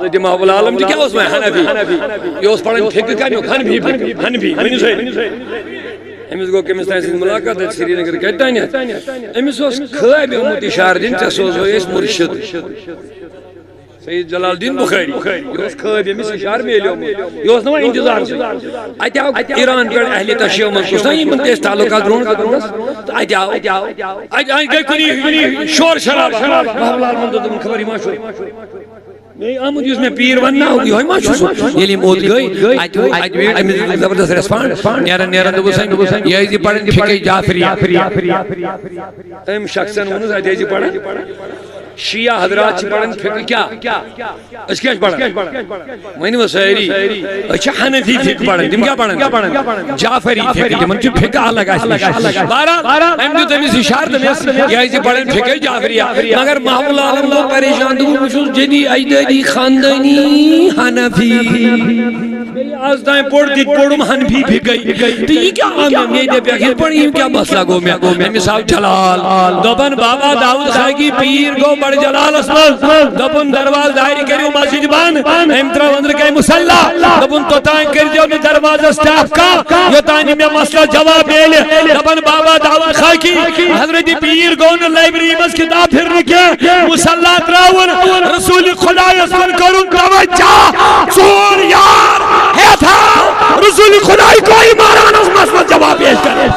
حضرت محبوب العالم جی کیا اس میں حنفی یہ اس پڑھن فقہ کا نہیں حنفی امس گو کمس تین سن ملاقات سری نگر کہتا ہے امس اس خواب امت اشار دن تے سوزو اس مرشد سید جلال الدین بخاری یہ اس خواب امس اشار میلیو یہ اس نو انتظار سے اتیا ایران پر اہل تشیع من کسا یہ من تیس تعلقات رون اتیا گئی کنی شور شراب محبلال من دم خبری ما شو میں آمد اس میں پیر وننا ہوگی ہوئی ما چھو یلی موت گئی زبردست ریسپانڈ نیرن دو بسائن یہ ایزی پڑھن فقہ جعفری ام شخصاً ونس ایزی پڑھن شیعہ حضرات چھ پڑھن فقہ کیا اس کیا پڑھن مہنی و سہری اچھا حنفی فقہ پڑھن تم کیا پڑھن جعفری فقہ تم چھ فقہ الگ آئی بارہ ہم جو تمیز اشار دمیس یہ ایزی پڑھن فقہ جعفری مگر محمول عالم لو پریشان دو مشہور جدی ایدی خاندانی حنفی آج دائیں پوڑتی پوڑم حنفی بھی گئی تو یہ کیا آمین یہ دے پیاکھر پڑھی کیا مسئلہ گو میں مثال جلال دبن بابا داؤد خاکی پیر گو بڑ جلال اسمال دبن درواز دائری کریو مسجد بان امترا وندر کئی مسلح دبن تو تائیں کر جو نے درواز اسٹاف کا یہ تائنی میں مسئلہ جواب بیلے دبن بابا داؤد خاکی حضرت پیر گو نے لائبری مس کتاب پھر رکھے مسلح تراؤن رسول خدا اسمال کروں توجہ سور یار ہے تھا رسول خدای کوئی ماران اس مسئلہ جواب پیش کرے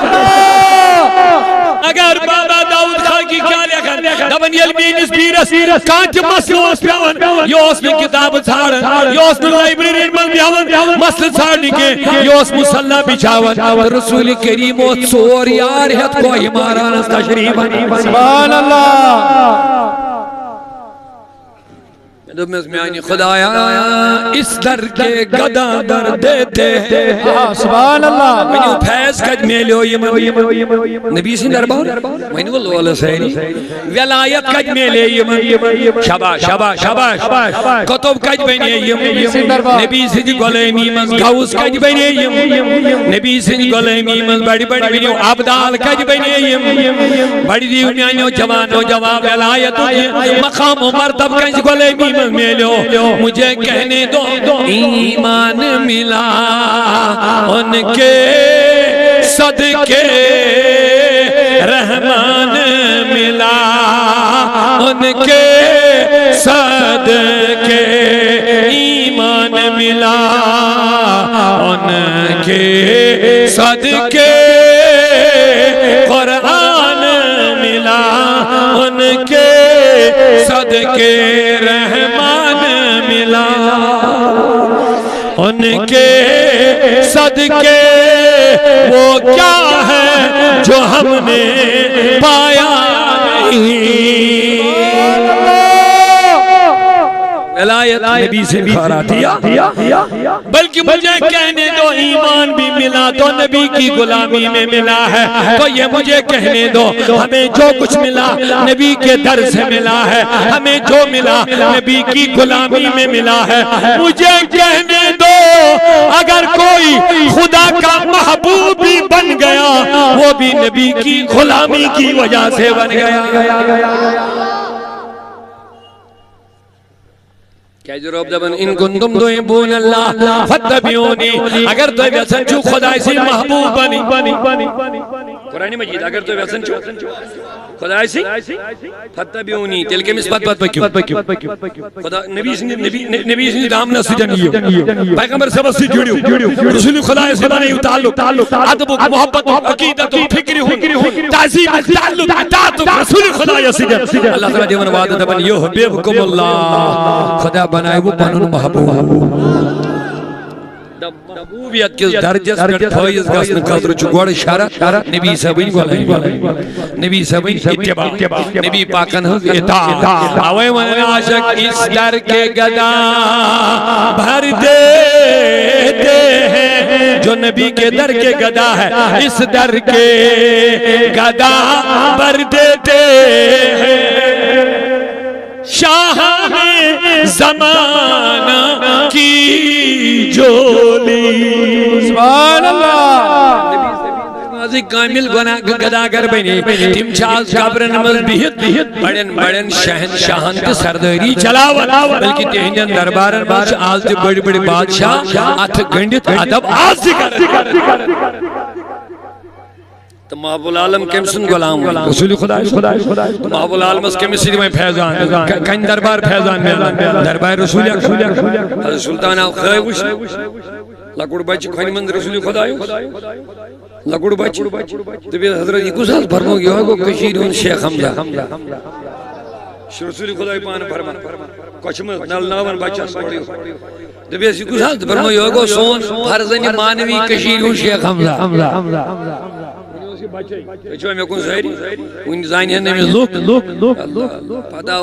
اگر بابا داؤد خان کی کیا لکھن دبن یلمین اس بیرس کانچ مسئلہ اس پیون یہ اس میں کتاب چھاڑن یہ اس میں لائبریری من بیاون مسئلہ چھاڑنے کے یہ اس مسلح بچاون رسول کریم و سور یار ہے کوئی ماران اس تشریف سبحان اللہ میں خدایا اس در کے گدا در دیتے سبحان اللہ میں فیض کج میلیو نبی سی دربار میں واللہ علیہ سہری ولایت کج میلیو شباش شباش شباش کتب کج بینیو نبی سی غلامی من غوث کج بینیو نبی سی غلامی من بڑی بڑی بینیو عبدال کج بینیو بڑی دیو میانیو جوانو جواب ولایت مقام و مرتب کج غلامی میلو مجھے کہنے دو ایمان ملا ان کے صدقے رحمان ملا ان کے صدقے ایمان ملا ان کے صدقے قرآن ملا ان کے صدقے رحمان ملا ان کے صدقے وہ کیا ہے جو ہم نے پایا ولایت نبی سے کھاراٹیا بلکہ مجھے کہنے دو ایمان بھی ملا تو نبی کی غلامی میں ملا ہے تو یہ مجھے کہنے دو ہمیں جو کچھ ملا نبی کے در سے ملا ہے ہمیں جو ملا نبی کی غلامی میں ملا ہے مجھے کہنے دو اگر کوئی خدا کا محبوب بھی بن گیا وہ بھی نبی کی غلامی کی وجہ سے بن گیا کیا جراب دبن ان کنتم تحبون اللہ فاتبعونی اگر تو ویسن چھو خدا اسی محبوب بنی قرآن مجید اگر تو ویسن چھو خدا اسی فاتبعونی تل کے مسبت بات بکیو خدا نبی سے دام نسی جنگیو پیغمبر سبس سے جڑیو رسول خدا اسی بنی تعلق عدب محبت عقیدت فکری تعظیم تعلق تعلق رسول خدا اسی جنگیو اللہ تعالیٰ دیون وعدہ دبن یحببکم اللہ خدا بنائے وہ پانون محبوب محبوبیت کس درجہ سے فائز گسن خاطر چھ گوڑ اشارہ نبی صاحبین نبی صاحبین اتباع نبی پاکن ہز اطاعت آوے من عاشق اس در کے گدا بھر دیتے ہیں جو نبی کے در کے گدا ہے اس در کے گدا بھر دیتے ہیں شاہ زمانہ کی جولی سبحان اللہ کامل گداگر بنی تم آز قبرن مز بہت بڑن بڑن شہنشاہن تہ سرداری چلاوان بلکہ تہندین دربارن مز آز تہ بڑی بڑی بادشاہ اتھ گنڈت ادب آز تہ کر تو محب العالم کم سن غلام رسول خدا محب العالم اس کم سن میں فیضان کن دربار فیضان میلان دربار رسول حضرت سلطان آو خیوش لکوڑ بچ کھنی من رسول خدا لکوڑ بچ تو بھی حضرت یہ کس حال فرمو گیا گو کشیرون شیخ حمزہ رسول خدا پان فرمان کچھمت نل ناون بچہ سوڑیو تو بھی یہ کس حال فرمو گیا گو سون فرزن مانوی کشیرون شیخ حمزہ بچو میں کون ظاہری ان زانی ہیں نمیز لوک پتا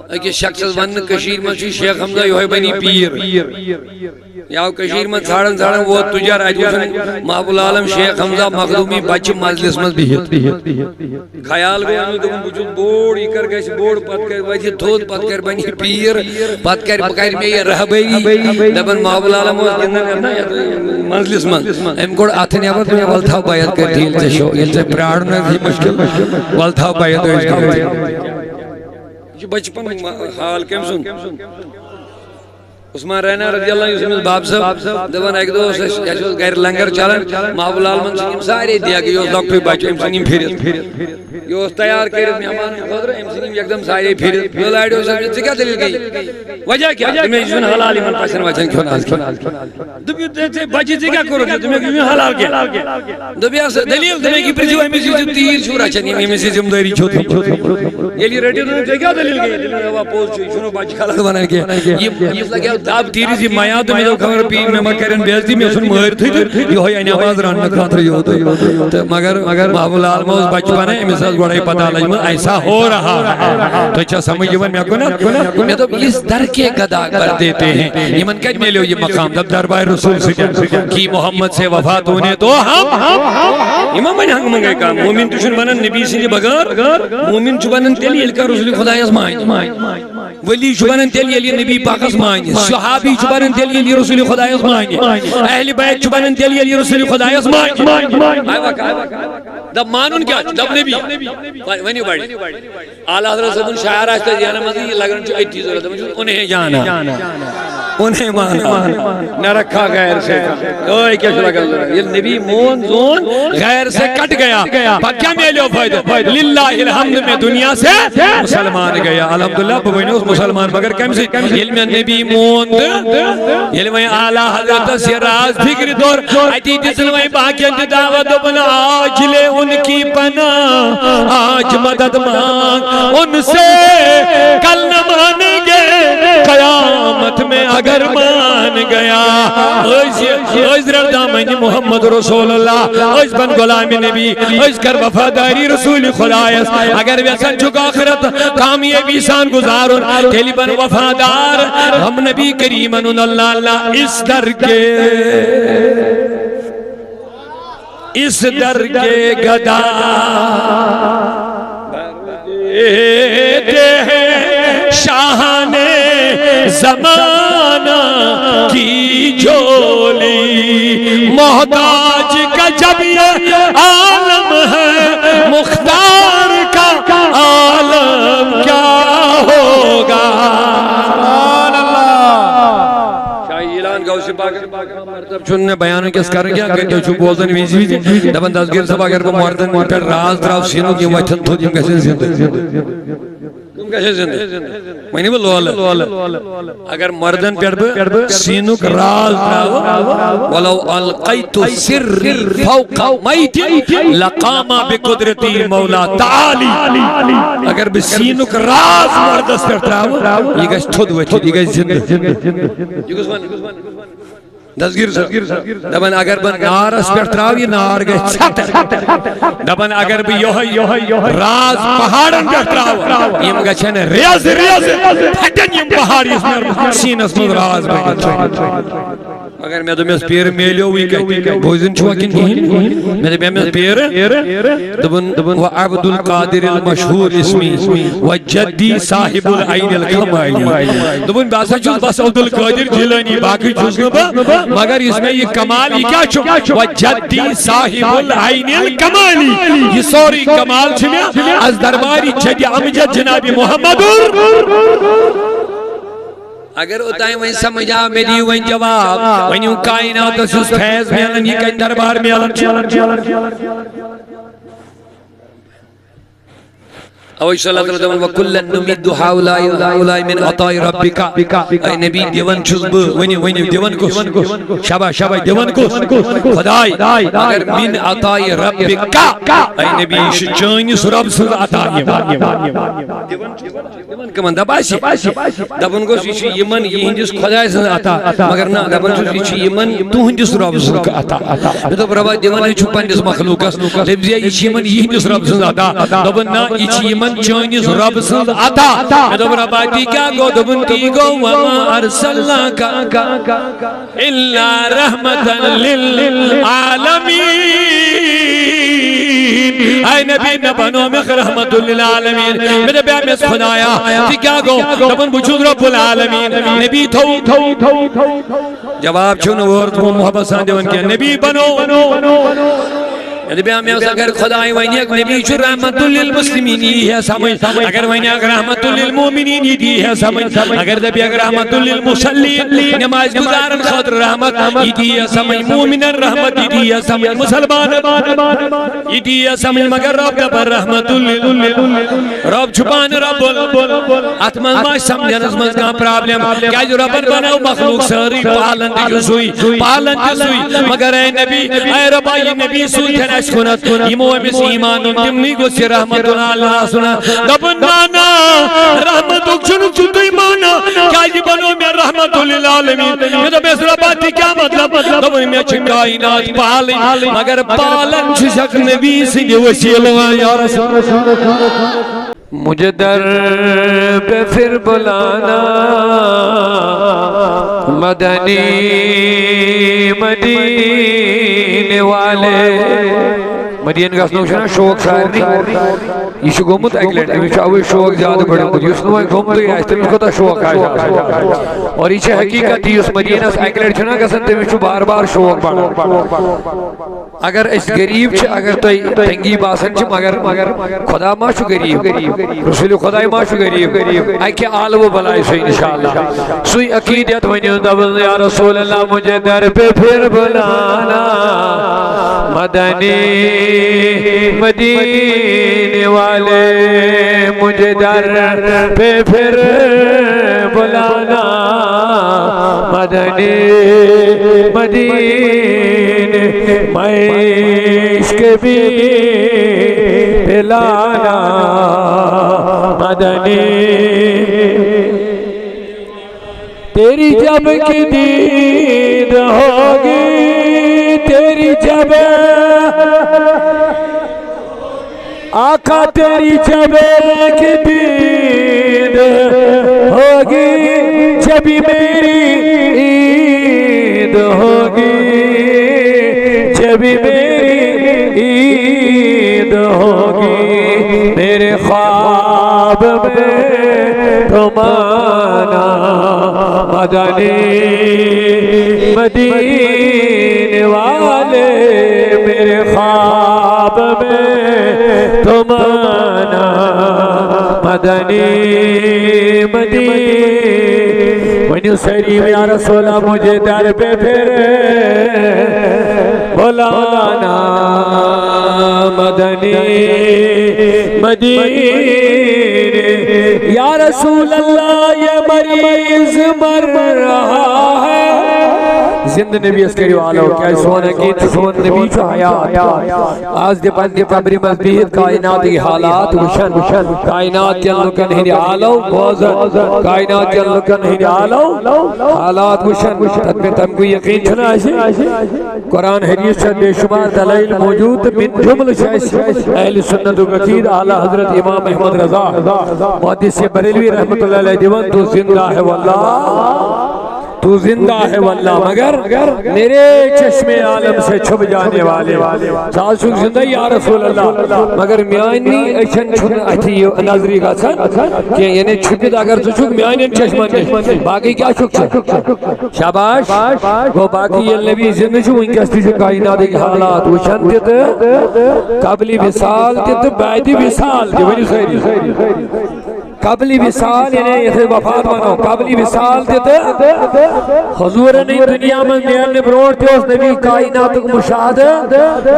اکی شخص ون کشیر من شیخ حمزہ یہ بنی پیر یا کشیر من ساڑن وہ تجار آجوشن محب العالم شیخ حمزہ مخدومی بچ مجلس من بہت خیال گو انو دکن بچو بوڑ ہی کر گئے بوڑ پت کر وجہ دھود پت کر بنی پیر پت کر بکر میں یہ رہ بئی دبن محب العالم مجلس من ام گوڑ آتھن یا بات والتھا باید کر دیل تشو یہ سے پراڑنا بھی مشکل والتھا باید ہوئی یہ بچپن حال کم سن عثمان رہنا رضی اللہ عنہ باب صاحب دبن ایک دو غیر لنگر چلن محب العالمن سنیم سارے دیا کہ یہ لوگ بچ ام سنیم پھرت یہ تیار کرت مہمان خضر ام سنیم یکدم سارے پھرت یہ لائڈو سب کیا دلیل گئی وجہ کیا تمہیں جن حلالی من پسن وچن کیوں ناز دبی بچی سے کیا کرو گے تمہیں کیوں حلال کیا دبی دلیل تمہیں کی پرجو امی سی تیر چھوڑا چنی امی سی زمداری چھوتی یہ لی ریٹی تمہیں کیا دلیل گئی دلیل ہوا پوز چھوئی چھوڑو بچ خلق بنا کیا یہ لگیا داب تیری سی مایا تو میں تو خبر پی میں مکرن بیزدی میں سن مہر تھی یہ ہوئی اینی آواز راننا کھاتر یہ ہوتا مگر محب العالم اس بچپن ہے مثال گوڑا ہی پتا لجمن ایسا ہو رہا تو اچھا سمجھ جیون میں کنا میں تو اس در کے گدا کر دیتے ہیں یہ من کج میں لے یہ مقام جب دربار رسول سے کی محمد سے وفات ہونے تو ہم امام بن ہنگ منگے کام مومن تشن بنن نبی سے بغیر مومن چبنن تیلی الکا رسول خدا ازمائن ولی چبنن تیلی علی نبی پاک ازمائن صحابی چبنن تیلی علی رسول خدا ازمائن اہل بیت چبنن تیلی علی رسول خدا ازمائن دب مانون کیا دب نبی ونی بڑی آلہ حضرت صاحب شاعر آجتا جانا مزید لگن چو ایتی ضرورت انہیں جانا انہیں مانا نہ رکھا غیر سے اوہ کیا شلہ کر ضرورت یہ نبی مون زون غیر سے کٹ گیا پا کیا میلے ہو فائدہ للہ الحمد میں دنیا سے مسلمان گیا الحمدللہ ببینہ اس مسلمان مگر کم سے علم نبی مون علم آلہ حضرت سراز فکر دور ایتی جسلوئی باقی دعوت بنا آج لے ان کی پناہ آج مدد مانگ ان سے کل نہ مانیں گے قیامت میں اگر مان گیا اوز دامن محمد رسول اللہ اوز بن غلام نبی اوز کر وفاداری رسول خدایس اگر ویسن چکا آخرت کامیابی سان گزارن تیلی بن وفادار ہم نبی کریمن اللہ اللہ اس در کے گدا دیتے ہیں شاہان زمانہ کی جولی محتاج کا جب یہ عالم ہے مختار کا عالم کیا ہوگا چوننے بیان کس کریں گے اگر جو بولدن ویزی ویزی دبن دستگیر صاحب اگر وہ مردن پر راز دراو سینو کی وچھن تو جن کیسے زندہ کیسے زندہ میں نہیں بولو اگر مردن پر سینو کا راز دراو ولو القیت سری فوق میتی لقاما بقدرتی مولا تعالی اگر بسینو کا راز مردس پر دراو یہ گیس تھود وچھو یہ گیس زندہ یہ گیس دستگیر دبن اگر بن نارس پر تراو یہ نار گئے چھتر دبن اگر بھی یوہ راز پہاڑن پر تراو یہ مگا چھنے ریاض پھٹن یہ پہاڑی اس میں سینس میں راز بگا مگر میں دمس پیر میلیو وی کہ بوزن چھوا کن کہیں میں دمس پیر دبن و عبد القادر المشہور اسمی و جدی صاحب العین الکمالی دبن باسا چھوز بس عبد القادر جیلانی باقی چھوز نبا مگر اس میں یہ کمال ہی کیا چھو و جدی صاحب العین الکمالی یہ سوری کمال چھمیا از درباری جدی امجد جناب محمد اگر اتائیں وہیں سمجھا میری وہیں جواب وہیں کائنات اس فیض میلن یہ کہیں دربار میلن اوہ صلی اللہ علیہ وسلم وَكُلَّن نُمِدُّ حَوْلَائِ مِنْ عَطَائِ رَبِّكَ اے نبی دیون چھزب ونی دیون کس شبہ دیون کس خدای اگر من عطائی ربکا اے نبی چانیس رب سز عطائی دیون کمان دباسی دبن کس یہ یمن یہ ہندس خدای سز عطا مگر نا دبن کس یہ یمن تو ہندس رب سز عطا میں تو برابا دیون ہے چھو پندس مخلوقس لبزیہ یہ یمن یہ ہندس رب سز عطا دبن نا یہ یمن چونیس رب سند عطا میں دو ربا دی کیا گو دبن کی گو وما ارسلناکا الا رحمتا للعالمین اے نبی نبنو مخ رحمت للعالمین میں نے بیان میں خدایا دی کیا گو دبن بچود رب العالمین نبی تھو جواب چھو ورد محبت ساندے ان کے نبی بنو نبی ہمیں اگر خدای وینی اگر نبی چھو رحمت للمسلمین یہ ہے سمجھ اگر وینی اگر رحمت للمومنین یہ ہے سمجھ اگر نبی اگر رحمت للمسلین نماز گزارن خاطر رحمت یہ ہے سمجھ مومن رحمت یہ ہے سمجھ مسلمان یہ ہے سمجھ مگر رب دبر رحمت رب چھپان رب اتمن ماش سمجھن اس مز کا پرابلم کیا جو ربن بناو مخلوق ساری پالن دی سوئی مگر اے نبی اے ربا یہ نبی سوئی تھا سنت یمو امس ایمان تمنی گو سی رحمت اللہ سنا دبن نانا رحمت اکشن چھو ایمانا کیا جی بنو میں رحمت للعالمین میں تو بیس رباتی کیا مطلب دبن میں چھو کائنات پالن مگر پالن چھو شک نبی سنگی وسیلہ یا رسول مجھے در پہ پھر بلانا مدنی مدینے والے مدین کا سنوشنا شوق شاعر نہیں یہ شو گمت اگلیٹ امی چاہوئی شوق زیادہ بڑھے مجھے اس نوائے گمت ہی آئیستے میں کتا شوق آئیستے اور یہ حقیقت ہی اس مدینہ سے اگلیٹ چھنا کسنتے میں بار بار شوق بڑھا اگر اس غریب چھ اگر تو تنگی باسن چھ مگر خدا ما شو غریب رسول خدای ما شو غریب اے کہ آل وہ بلائی سوئی انشاءاللہ سوئی عقیدت ونیو دبل یا رسول اللہ مجھے در پہ پھر بلانا مدنی مدینے والے مجھے در پہ پھر بلانا مدنی مدینے میں عشق بھی پلانا مدنی تیری جب کی دید ہوگی تیری جب آقا تیری جب کی دید ہوگی جبھی میری عید ہوگی جبھی میری عید ہوگی میرے خواب میں تم آنا مدنی مدینے والے میرے خواب میں تم آنا مدنی مدینے ونیو سریم یا رسول اللہ مجھے در پہ پھر بلانا مدنی مدینے یا رسول اللہ یہ مریض مر رہا ہے زند نبی اسکری والا ہو کیا سونا کی سون نبی چو حیات آج دے پاس دے قبری مزبید کائنات کی حالات وشن کائنات جلکن ہی آلو بوزن کائنات جلکن ہی آلو حالات وشن تدبی تم کو یقین چھنا ایسی قرآن حدیث سے بے شمار دلائل موجود من جمل شیس اہل سنت و قتید اعلی حضرت امام احمد رضا محدث بریلوی رحمت اللہ علیہ دیوان تو زندہ ہے واللہ تو تو زندہ ہے واللہ مگر میرے چشم عالم سے چھپ جانے والے سال چھک زندہ یا رسول اللہ مگر میانی اچھن چھن اٹھی نظری کا سن کہ یعنی چھپید اگر تو چھک میانی چشمن نے باقی کیا چھک شاباش وہ باقی یہ نبی زندہ چھو ان کستی سے کائنات کے حالات وچھن تیت قبلی وصال تیت بعدی وصال قبلی وصال یعنی یہ وفات بنو قبلی وصال تیت حضور نے دنیا میں نیرن بروڑ تے اس نبی کائنات کو مشاہد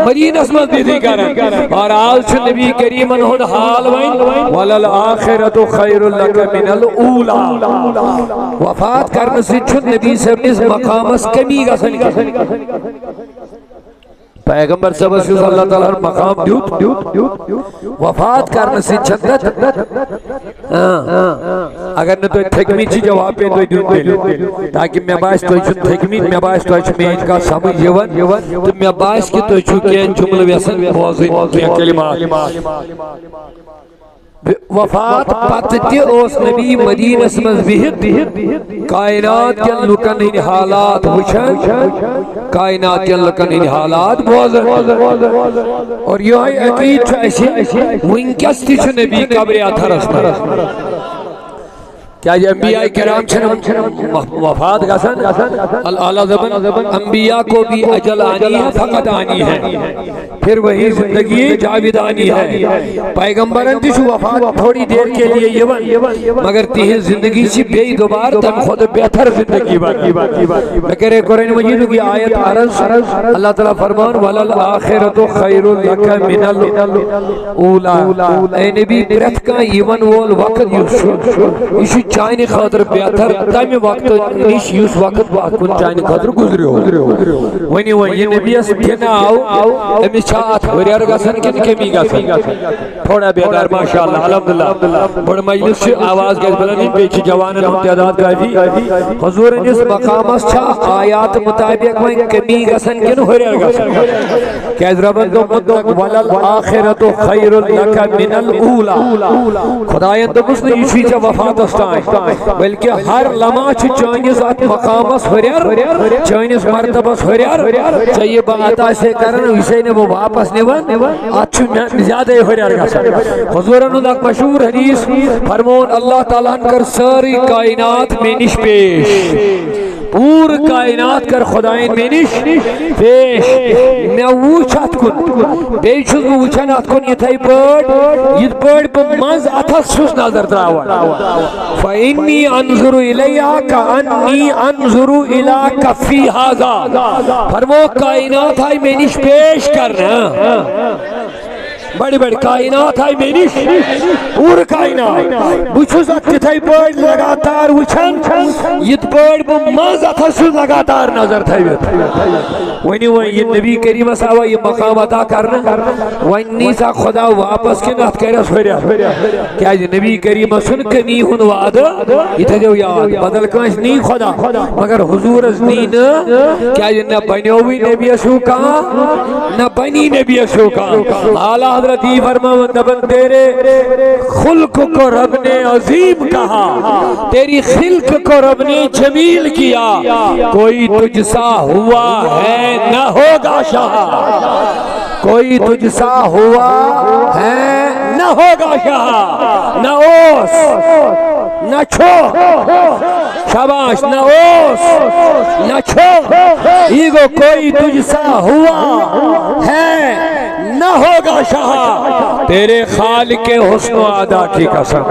مدینہ اسمت بھی تھی کرن اور آج چھو نبی کریم انہوں حال وین وَلَلْآخِرَةُ خَيْرُ لَكَ مِنَ الْأُولَى وفات کرنے سے چھو نبی سے اس مقام اس کمی گا سن پیغمبر صلی اللہ تعالیٰ مقام دیوت وفات کرنے سے چھندت اگر نہ تو تھکمی چی جواب پہ تو دیوت دے تاکہ میں باعث تو چھن تھکمی میں باعث تو چھن میں کا سمجھ یون تو میں باعث کی تو چھو کین جمل ویسن موضوع کلمات وفات پتتی اس نبی مدینہ سمز بہت کائنات کے لکن ہی حالات وچھن کائنات کے لکن ہی حالات بوزن اور یہ عقید چھو ونکستی چھو نبی قبر اتھرس پر کیا یہ انبیاء کرام چھن وفات گسن اللہ زبن انبیاء کو بھی اجل آنی ہے فقط آنی ہے پھر وہی زندگی جاویدانی ہے پیغمبرن تیش وفات تھوڑی دیر کے لیے یون مگر تیہ زندگی سے بے دوبار تم خود بہتر زندگی باقی مگر قرآن مجید کی آیت عرض اللہ تعالیٰ فرمان وَلَلْآخِرَةُ خَيْرٌ لَكَ مِنَ الْأُولَى اے نبی برت کا یون وول وقت یوشو چائنی خاطر بہتر تامی وقت نیش یوس وقت کن چائنی خاطر گزری ہو ونی یہ نبی اس بھینا آو امی چاہت وریر گسن کن کمی گسن تھوڑا بیدار ماشاءاللہ الحمدللہ بڑھ مجلس سے آواز گیس بلنی بیچی جوانن ہم تعداد کافی حضور اس مقام اس چاہ آیات مطابق میں کمی گسن کن وریر گسن کیز ربن دو مدق وَلَلْآخِرَةُ خَيْرٌ لَكَ مِنَ الْأُولَى خدایت دمس نے اسی چاہ وفات استائیں بلکہ ہر لمحہ چانیس ات مقامس ہریر چانیس مرتبس ہریر چاہیے بات سے کرن اسے نے وہ واپس نیون اچھو زیادہ ہریر گسن حضورن اک مشہور حدیث فرمون اللہ تعالیٰ کر ساری کائنات میں نش پیش پور کائنات کر خدایین میں نش پیش میں وچھت کن بیچھت وچھنات کن یہ تھائی یہ پڑ پہ مز اتھس چھس نظر دراوان فَإِنِّي أَنظُرُ إِلَيْهَا كَأَنِّي أَنظُرُ إِلَىٰ كَفِّي هَذَا فرمو کائنات آئی میں نش پیش کرنا بڑی بڑی کائنات آئی میں نش پور کائنات بچھو ساتھ کتھائی پڑ لگاتار وچھن یہ پڑ بو ماز اتھسو لگاتار نظر تھائی ونی یہ نبی کریم صاحب یہ مقام عطا کرنا ونی سا خدا واپس کے نات کرس ہوریا کیا یہ نبی کریم سن کنی ہن وعد یہ تھا جو یاد بدل کانش نہیں خدا مگر حضور از نین کیا یہ نہ بنیوی نبی اسو کہا نہ بنی نبی اسو کہا اعلیٰ حضرت یہ فرماؤں دبن تیرے خلق کو رب نے عظیم کہا تیری خلق کو رب نے جمیل کیا کوئی تجھ سا ہوا ہے نہ ہوگا شاہ کوئی تجھ سا ہوا ہے نہ ہوگا شاہ نہ اوس نہ چھو شاباش نہ اوس نہ چھو ایگو کوئی تجھ سا ہوا ہے نہ ہوگا شاہ تیرے خالق حسن و عدا کی قسم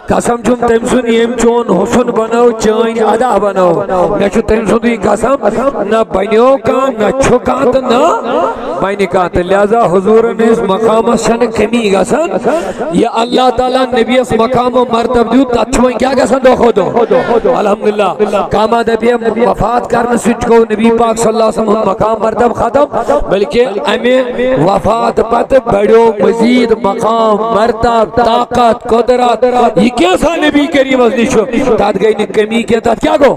قسم چون تم سن یم چون حسن بناو چین ادا بناو نہ چو تم سن دی قسم نہ بنیو کا نہ چھکا تو نہ بنی کا تو لہذا حضور نے اس مقام شن کمی گسن یہ اللہ تعالیٰ نبی اس مقام و مرتب دیو تچویں کیا گسن دو خودو الحمدللہ کاما دبی وفات کرنے سچ کو نبی پاک صلی اللہ علیہ وسلم مقام مرتب ختم بلکہ ہمیں وفات پت بڑھو مزید مقام مرتب طاقت قدرت یہ کیسا نبی کریم از نشو تات گئی نی کمی کیا تات کیا گو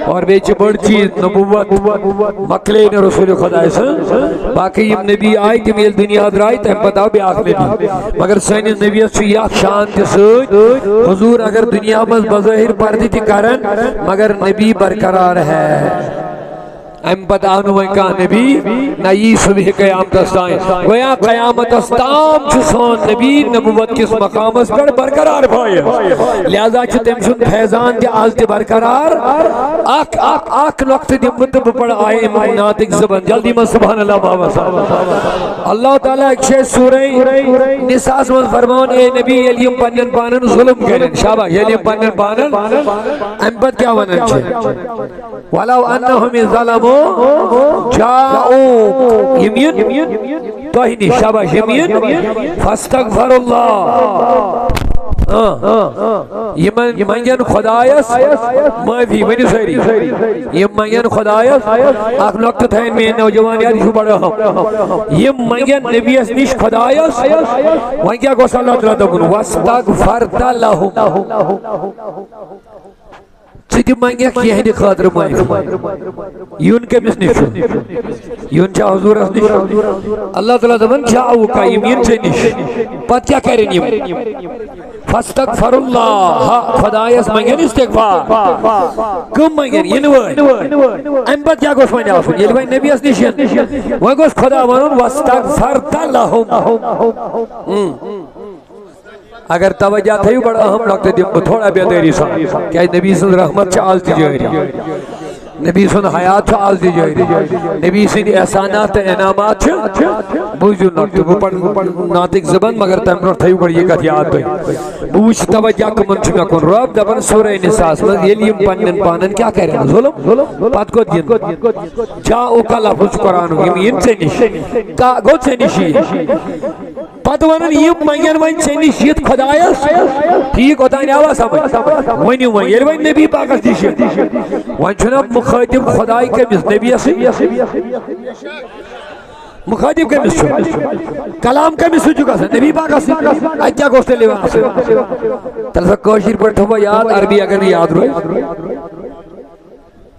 اور بیچ بڑ چیز نبوت مکلین رسول خدا سے باقی یم نبی آئی تم یہ دنیا درائی تم بتاؤ بیاک نبی مگر سین نبی اس یا شان تے سوچ حضور اگر دنیا میں بظاہر پردی تھی کرن مگر نبی برقرار ہے ام بتاؤں میں کہا نبی نئی صبح قیامت استائیں ویا قیامت استام چسون نبی نبوت کس مقام اس پر برقرار بھائی لہذا چھتیم سن فیضان دے آز دے برقرار آک نقط دی مطب پڑ آئے امام ناطق زبان جلدی من سبحان اللہ بابا صاحب اللہ تعالیٰ ایک شیئر سورہ نساس من فرمان اے نبی یلیم پنن پانن ظلم کرن شابہ یلیم پنن پانن امبت کیا ونن چھے وَلَوْ أَنَّهُمِ ظَلَمُوا جَاءُوا یمین توہینی شاباش یمین فَاسْتَغْفَرُ اللَّهِ یہ منگن خدایس معافی ونی سیری یہ منگن خدایس آخ نقطہ تھا ان میں نوجوان یاد شو بڑا ہم یہ منگن نبیس نش خدایس وہاں کیا گوشت اللہ تعالیٰ دکن وَاسْتَغْفَرْتَ لَهُمْ سیدی مانگیا کہ یہ خاطر معافی یون کے مس نشو یون چاہ حضور اس نشو اللہ تعالیٰ دبن چاہو کا یمین سے نش پت کیا کریں یم فاستغفر اللہ خدایس مانگین استغفار کم مانگین ینوائن ام پت کیا گوش مانگیا آسون یہ لوائن نبی اس نشین وہ گوش خدا مانون واستغفرت لهم اگر توجہ تھا بڑا اہم نقطہ دیم تھوڑا بے دیری سا کہ نبی صلی اللہ رحمت چاہال تی جائے نبی صلی اللہ حیات چاہال تی جائے نبی صلی اللہ احسانات انعامات بوجھو نقطہ بپڑ ناطق زبان مگر تیمرور تھا بڑا یہ کہتی آت ہوئی بوجھ توجہ کمن چکا کن رب دبن سورہ نساس میں یہ لیم پنن پانن کیا کہہ رہے ہیں ظلم پت کو دین جاؤ کا لفظ قرآن یمین سے نشی تا گو سے نشی پت ونن یہ منگن ون چنی شیت خدایس ٹھیک ہوتا ہے آواز سمجھ ونی ون یہ ون نبی پاکس دی شیت ون چھنا مخاطب خدای کے مس نبی اسی مخاطب کے مس کلام کے مس چکا سا نبی پاکس اچھا گوشت لیوان سے تلسا کوشیر پر تھوبا یاد عربی اگر نہیں یاد روئے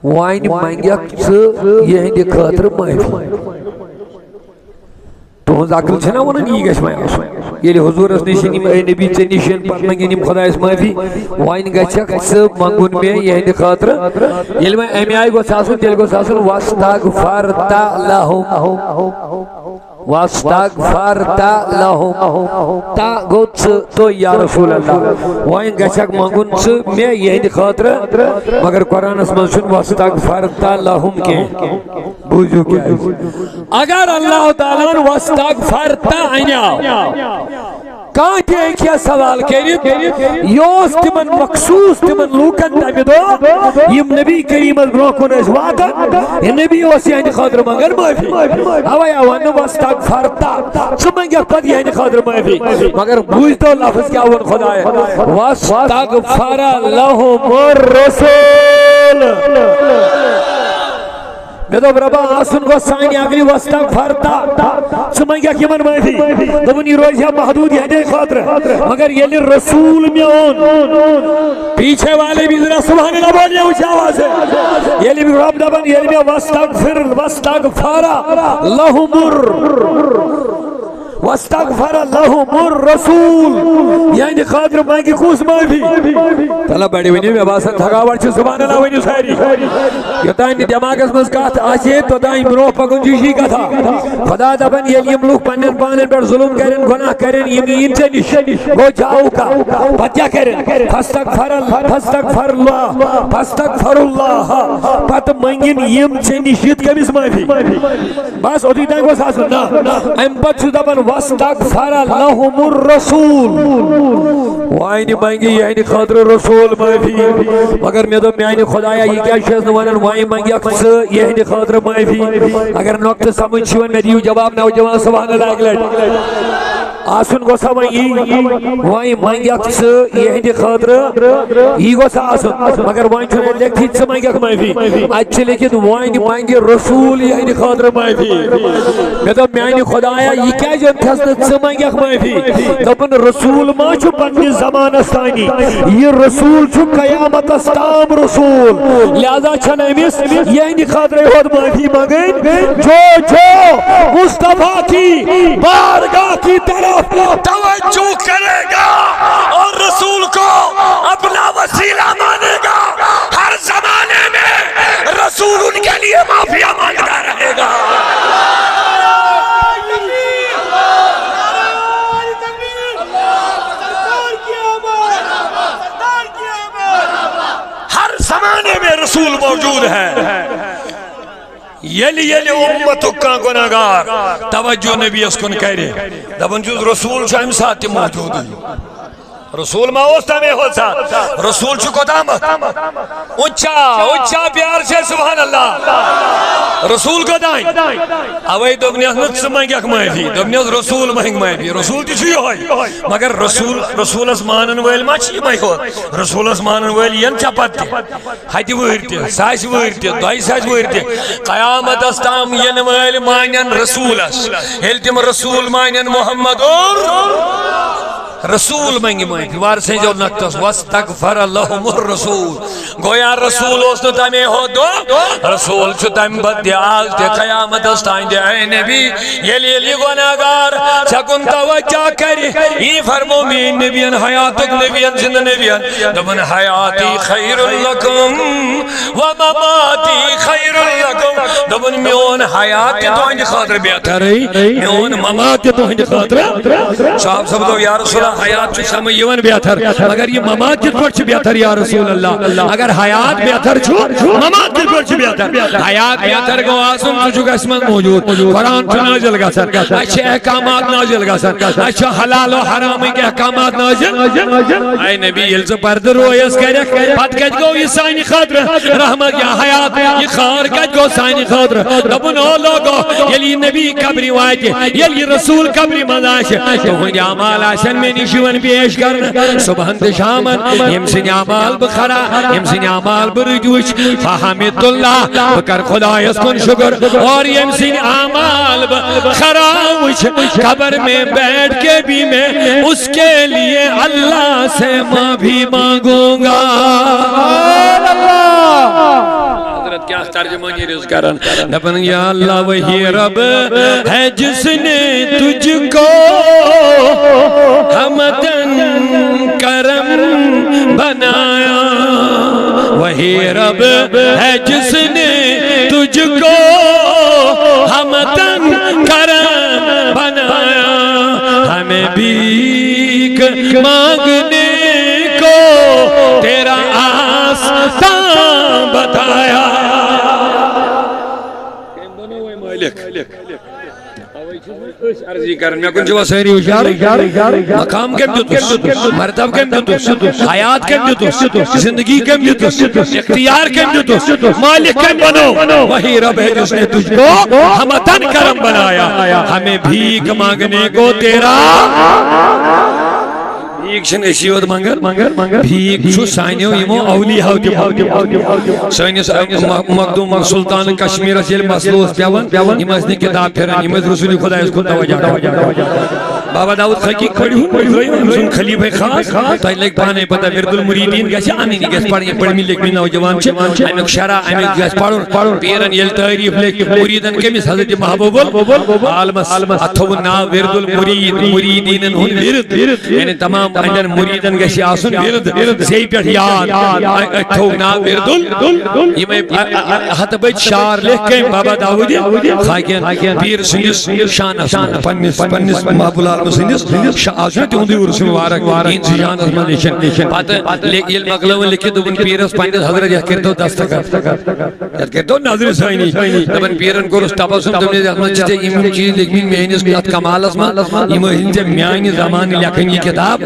وائن منگیا یہ ہندی خاطر معافی تو ہن ذاکر چھنا ونن یہ گش میں یہ حضور اس نشین اے نبی چ نشین منگنیم خدا اس معافی وائن گچک سب منگون میں یہ خاطر یہ میں ایم آئی کو ساسن دل کو ساسن واستغفرت لهم واستغفرت لهم تا گوت تو یا رسول اللہ وائن گچک منگون میں یہ خاطر مگر قرآن اس منشن واستغفرت لهم کے بوجھو کیا اگر اللہ تعالیٰ واستغفرت آئینیا کہاں کہ ایک یہ سوال کریم یوز تمن مخصوص تمن لوکن تامی دو یم نبی کریم از بروکن اس وعدن یہ نبی واسی آئین خاطر مگر معافی ہوایا ون واستغفرتا سمنگا قد یہ آئین خاطر معافی مگر بوجھ دو لفظ کیا ون خدا ہے واستغفر لهم الرسول میں تو برابا آسن کو سائنی آگلی واستغفرتا سمنگا کی من معافی دونی روز یا محدود یہ خاطر مگر یہ رسول میں ہون پیچھے والے بھی ذرا سبحان اللہ بولیا اونچی آواز ہے یہ بھی رب دبن یہ بھی واستغفر لهم واستغفر لهم الرسول یعنی خاطر مانگی خوش معافی طلب بیٹی ونی میں باسن تھکاوٹ چھ سبحان اللہ ونی ساری یتائیں دماغ اس مز کہت آشے تو دائیں برو پکن جوشی کا تھا خدا دبن یہ لوگ پنن پانن پر ظلم کرن گناہ کرن یمین سے نش وہ جاؤ کا بچہ کرن فاستغفر اللہ پت منگن یم سے نشیت کمیس معافی بس ادھی دائیں کو ساسن نا ام پت شو دبن واستغفر لهم الرسول وائنی مانگی یعنی خاطر رسول معافی مگر میں تو میانی خدایا یہ کیا شیز نوانن وائن مانگی اکس یعنی خاطر معافی اگر نقطہ سمجھ شون میں دیو جواب نوجوان سبحان اللہ اگلٹ آسن گوسا وی منگیک یہ خاطر یہ گوسا آسن مگر وی چھنے لکھی ث منگیک معافی اچھے لیکن وی منگی رسول یہ خاطر معافی میں تو میانی خدایا یہ کیا جن تھست ث منگیک معافی دپن رسول ما چھو پنی زمان استانی یہ رسول چھو قیامت استام رسول لہذا چھن امس یہ خاطر خود معافی مانگیں جو مصطفیٰ کی بارگاہ کی طرف توجہ کرے گا اور رسول کو اپنا وسیلہ مانے گا ہر زمانے میں رسول ان کے لیے معافیہ مانگتا رہے گا ہر زمانے میں رسول موجود ہے یلی امتو کا گناہگار توجہ نبی اس کن کرے دبن جو رسول شایم ساتھ موجود ہے رسول ما اوستا میں ہوتا رسول چو قدامت اچھا پیار سے سبحان اللہ رسول قدائیں اوئی دبنیاز نت سمائیں گیا کمائیں دبنیاز رسول مہنگ مائیں بھی رسول تی چھوئی ہوئی مگر رسول اسمانن ویل ما چی مائیں ہوت رسول اسمانن ویل ین چپت تی حیدی ویرتی سائش ویرتی دائی سائش ویرتی قیامت استام ین ویل مائنین رسول اس ہلتیم رسول مائنین محمد اور رسول مانگی مائنی وارسیں جو نکتس واستغفر لهم الرسول گویا رسول اس نے تمہیں ہو دو رسول چھو تم بدی آج دے قیامت استائن دے اے نبی یلی گناہگار چکن توجہ کری یہ فرمو مین نبیان حیاتک نبیان زند نبیان دبن حیاتی خیر لکم ومماتی خیر لکم دبن میون حیاتی تو ہنج خاطر بیعتر ہے میون مماتی تو ہنج خاطر صاحب سب دو یا رسول حیات چھو سمجھ یون بیعتر اگر یہ ممات جت پر چھو بیعتر یا رسول اللہ اگر حیات بیعتر چھو ممات جت پر چھو بیعتر حیات بیعتر کو آسن چھو قسمت موجود قرآن چھو نازل گا سر اچھے احکامات نازل گا سر اچھے حلال و حرام کے احکامات نازل اے نبی یلز پردر رویس کرک پت کج گو یہ سائنی خاطر رحمت یا حیات یہ خار کج گو سائنی خاطر دبن او لوگو یلی نبی قبری واجی یلی رسول قبری مداش تو ہنی عمال آشن میں نشون پیش کرنا صبحن شامن یمسن عمال بخرا یمسن عمال برجوش فحمد اللہ بکر خدا اس کن شکر اور یمسن عمال بخراوش قبر میں بیٹھ کے بھی میں اس کے لیے اللہ سے معافی مانگوں گا حضرت کیا ترجمانی رز کرن نبن یا اللہ وہی رب ہے جس نے تجھ کو حمدن کرم بنایا وہی رب ہے جس نے تجھ کو حمدن کرم بنایا ہمیں بھیک مانگنے کو تیرا آستان بتایا عرضی کرن میں کنچوا سہری ہوشار مقام کم دیتوس مرتب کم دیتوس حیات کم دیتوس زندگی کم دیتوس اختیار کم دیتوس مالک کم بنو وہی رب ہے جس نے تجھ کو ہمتن کرم بنایا ہمیں بھیک مانگنے کو تیرا بھیک چھن اشیوت مانگر بھیک چھو سائنیو یمو اولیاء ہوتی سائنیس مقدوم سلطان کشمیر جیل مسلوس پیون یمس نے کتاب پھرن یمس رسول خدا اس کو توجہ بابا داؤد خاکی کھڑی ہوں سن خلیفہ خاص تو لگ پانے پتہ ورد المریدین گیسے آمینی گیس پڑھیں پڑھیں لکھ نوجوان چھے امیک شرع امیک گیس پڑھن پیرن یل تعریف لکھ مریدن کمیس حضرت محبوب عالمس اتھو نا ورد المرید مریدین ہن ورد یعنی تمام اندر مریدن گیسے آسن ورد زی پیٹ یاد اتھو نا ورد یہ حت بیت شار لکھ کے بابا داؤد خاکین پیر سنیس شان افسان پنیس محبوب مسلمس شاہد تہندی عرس مبارک ان جان اسمانیشن پتہ یل مقلم لکھت دبن پیرس پنس حضرت یہ کرتو دستخط کرتو ناظر سائنی دبن پیرن کو تبسم دبن احمد چتے یم چیز لکھمی میانس ات کمالس من یم ہنچ میانی زمان لکھن یہ کتاب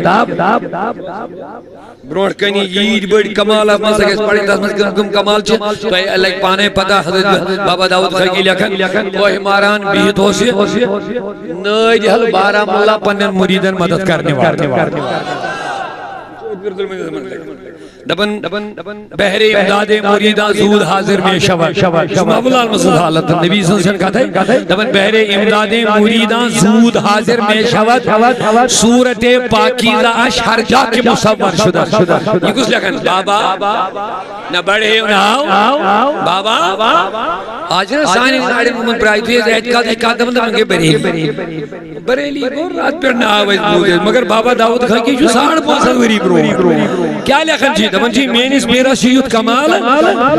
برونٹ کنی عید بڑی کمال من سکس پڑھیں تس من کم کمال چھ تو لگ پانے پتہ حضرت بابا داؤد خاکی لکھن کوہ ماران بیت ہو سی ناج حل بارہ تعالیٰ پنن مریدن مدد کرنے والے دبن بہر امداد مریدہ زود حاضر میں شود محبوب لال مسعود حالت نبی صلی اللہ علیہ وسلم کہتے ہیں دبن بہر امداد مریدہ زود حاضر میں شود صورت پاکیزہ اشہر جا کے مصور شدہ یہ کچھ لکھن بابا نہ بڑھے نہ آؤ بابا آج نا سانی ساڑھے محمد برائی تو یہ اعتقاد دبن کے بریلی کو رات پر نہ آواز بودے مگر بابا داؤد خان کی جو ساڑھ پوسد وری برو کیا لکھن جی دبن جی مینس میرا شیوت کمال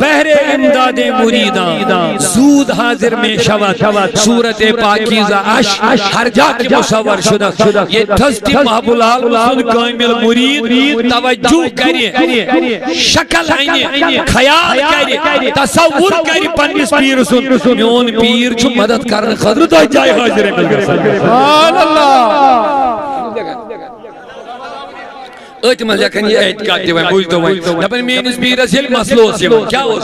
بہر امداد مریدان زود حاضر میں شود صورت پاکیزہ اشہر جا کے مصور شدہ یہ تھزتی محبوب لال مسعود کامل مرید توجہ کریے شکل آئینے خیال کریے تصور کریے پنیس پیر سن میون پیر چھو مدد کرنے خضر تو جائے حاضر ہے سبحان اللہ اتمہ لکھن یہ اعتقاد دیوائیں بوجھتو وائیں دبن مینس پیرس یل مسلوس یوان کیا ہو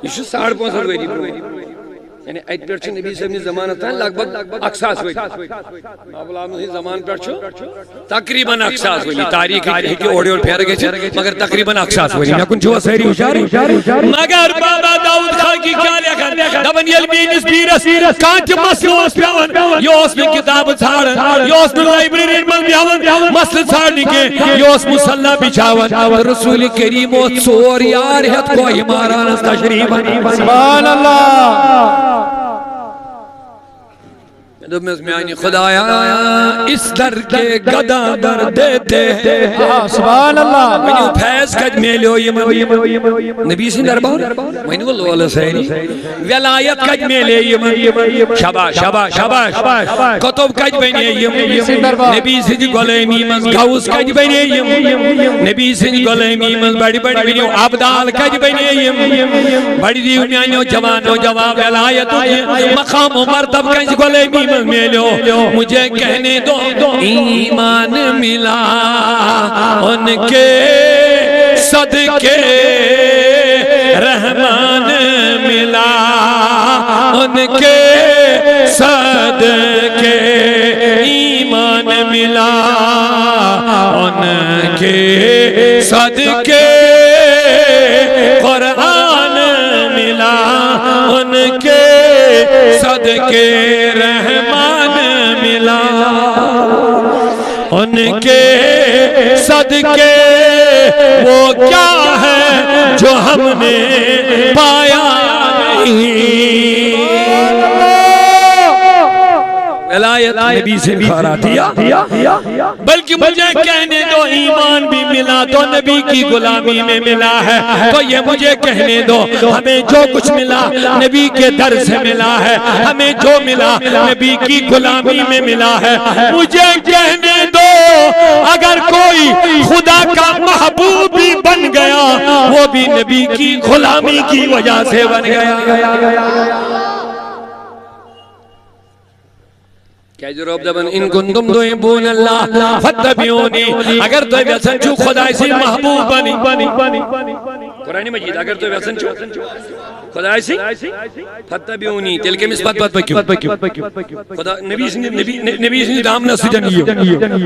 یہ شو 5.5 ویری برو یعنی ایت پر چھو نبی صلی اللہ علیہ وسلم زمانت ہیں لگ بھگ اکساس ہوئی محبوب اللہ علیہ زمان پر چھو تقریباً اکساس ہوئی تاریخ ہے کہ اوڑے اور پھیر گئے چھے مگر تقریباً اکساس ہوئی میں کن چھو سہری ہوشاری مگر بابا داؤد خان کی کیا لکھن دبن یل مینس پیرس کانچ مسلوس پیون یہ اس میں کتاب چھاڑن یہ اس میں لائبریری من بیاون مسل چھاڑنے کے یہ اس مسلح بچاون رسول کریم و ژور یار ہت کو ہماران اس تشریف سبحان اللہ میں آئینی خدایا اس در کے گدا در دیتے ہیں سبحان اللہ میں نے پھیس کج میلیو نبی سے دربار میں نے وہ لولا سہری ولایت کج میلیو شباش شباش شباش کتب کج بینی نبی سے غلامی من گوز کج بینی نبی سے غلامی من بڑی بڑی بینی عبدال کج بینی بڑی دیو میانیو جوانو جواب ولایت مقام و مرتب کج غلامی ملو مجھے کہنے دو ایمان ملا ان کے صدقے رحمان ملا ان کے صدقے ایمان ملا ان کے صدقے قرآن ملا ان کے صدقے رحمان ملا ان کے صدقے وہ کیا ہے جو ہم نے پایا نہیں ولایت نبی سے بھارا دیا بلکہ مجھے کہنے دو ایمان بھی ملا تو نبی کی غلامی میں ملا ہے تو یہ مجھے کہنے دو ہمیں جو کچھ ملا نبی کے در سے ملا ہے ہمیں جو ملا نبی کی غلامی میں ملا ہے مجھے کہنے دو اگر کوئی خدا کا محبوب بھی بن گیا وہ بھی نبی کی غلامی کی وجہ سے بن گیا کیا جراب دبن ان کنتم تحبون اللہ فاتبعونی اگر تو ویسن چھو خدا اسی محبوب بنی قرآن مجید اگر تو ویسن چھو خدا اسی فاتبعونی تل کے مسبت بات پکیو خدا نبی سے دام نہ سجنیو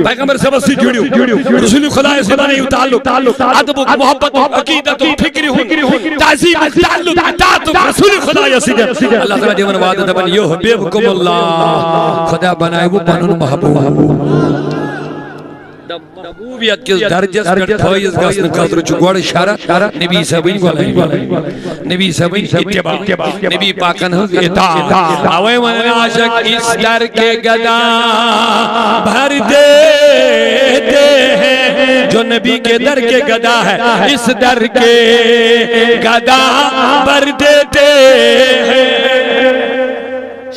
پیغمبر سبت سے جڑیو رسول خدا اسی بنی تعلق عدب محبت عقیدت فکر تعظیم تعلق اطاعت رسول خدا اسی اللہ تعالیٰ دیون وعدہ دبن یحببکم اللہ خدا بنائے وہ پنن محبوب محبوبیت کس درجس پر فائز گسن خاطر چھ گوڑ اشارہ نبی صاحبین غلامی نبی صاحبین اتباع نبی پاکن ہز اطاعت اوے من عاشق اس در کے گدا بھر دیتے ہیں جو نبی کے در کے گدا ہے اس در کے گدا بھر دیتے ہیں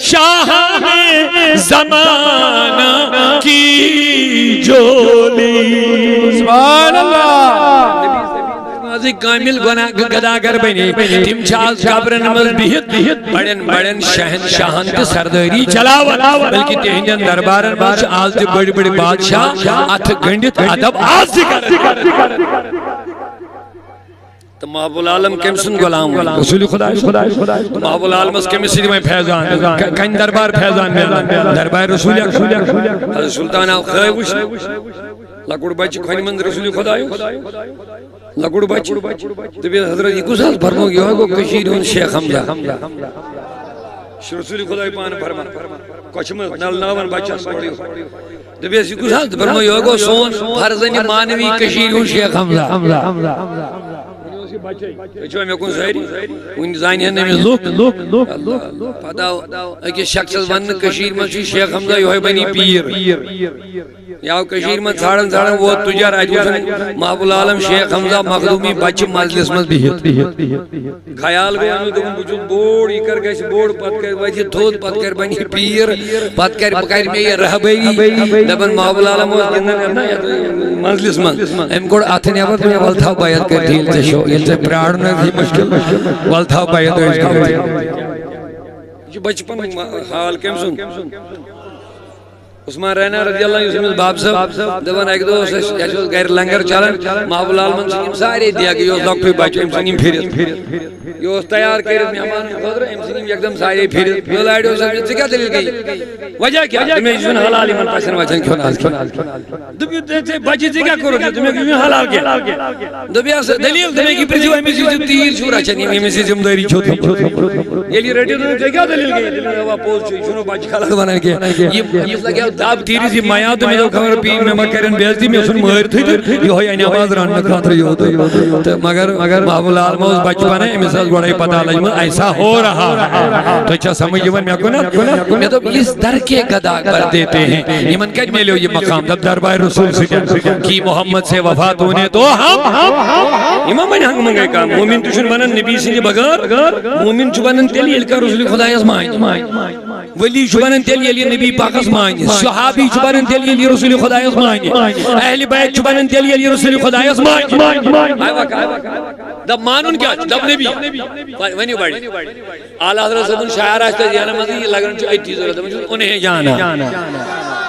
شاہان زمانہ کی جولی سبحان اللہ نبی کامل گداگر بنی تم چاز قبرن مز بہت بڑن شہن کے سرداری چلاوت بلکہ تہنجن دربارن باش آز دی بڑی بڑی بادشاہ ات گنڈت ادب آز دی کر تو محب العالم کم سن غلام رسول خدا محب العالم اس کم سن میں فیضان کن دربار فیضان دربار رسول حضرت سلطان آو خواہ وش لکوڑ بچ کھنی من رسول خدا لکوڑ بچ تو بھی حضرت یہ کسال فرمو گیا ہے کہ کشیر ہون شیخ حمزہ رسول خدا پان فرما کچھم نل ناون بچہ سوڑیو تو بھی یہ کسال فرمو گیا ہے کہ سون فرزن مانوی کشیر ہون شیخ حمزہ میں کون ظاہری ان زانی ہیں نمی لوک پتاو اکی شخص ون کشیر میں شیخ حمزہ یہ بنی پیر یاو کشیر میں تھاڑن وہ تجار آج وزن محب العالم شیخ حمزہ مخدومی بچ مجلس میں بیت خیال گو انو دکن بچون بوڑ اکر گیس بوڑ پت کر ویسی دھود پت کر بنی پیر پت کر پکر میں یہ رہ بئی دبن محب العالم وہ مجلس میں ہم کوڑ آتھن یا پر والتھا باید کر دیل تشو یہ سے پراڑنے تھی مشکل والتھا باید ہوئی کر دیل بچپن حال کم سن عثمان رہنا رضی اللہ عنہ اس باب صاحب دبن ایک دو سے غیر لنگر چلن محب العالمن سنیم سارے دیا کہ یہ لوگ پھر بچو سنیم پھرت یہ تیار کرت مہمان خضر سنیم یکدم سارے پھرت یہ لائیڈو سے کیا دلیل گئی وجہ کیا تمہیں جسن حلالی من پاسن وچن کیوں ناز دبیو دیتے بچی سے کیا کرو گے تمہیں کیوں حلال کیا دبیو دلیل تمہیں کی پرچو ہمیں سے تیر شورا چنی ہمیں سے زمداری چھوتی یہ لی ریڈیو تمہیں کیا دلیل گئی دلیل ہوا پوز چھوئی شنو بچ حلال بنا کے یہ لگیا داب تیری سی مایا تو میں جو خبر پی میں مکرن بیزتی میں سن مہر تھی یہ ہوئی اینی آواز راننا کھاتر یہ ہوتا مگر محب العالم اس بچپن ہے مثال گوڑائی پتہ لجمہ ایسا ہو رہا تو اچھا سمجھ جیون میں کنا میں تو اس در کے گدا کر دیتے ہیں یہ من کج میں لے یہ مقام جب دربار رسول سے کی محمد سے وفات ہونے تو ہم امام بن ہنگ منگے کام مومن تشن بنن نبی سے بغیر مومن چبنن تیلی الکا رسول خدا ازمائن ولی چبنن تیلی علی نبی پاک ازمائن صحابی چبنن تیلی علی رسول خدا ازمائن اہل بیت چبنن تیلی علی رسول خدا ازمائن دب مانون کیا دب نبی ونیو بڑی آلہ حضرت صدن شاعر آشتا جانا مزید لگرن چو ایتی ضرورت ہے انہیں جانا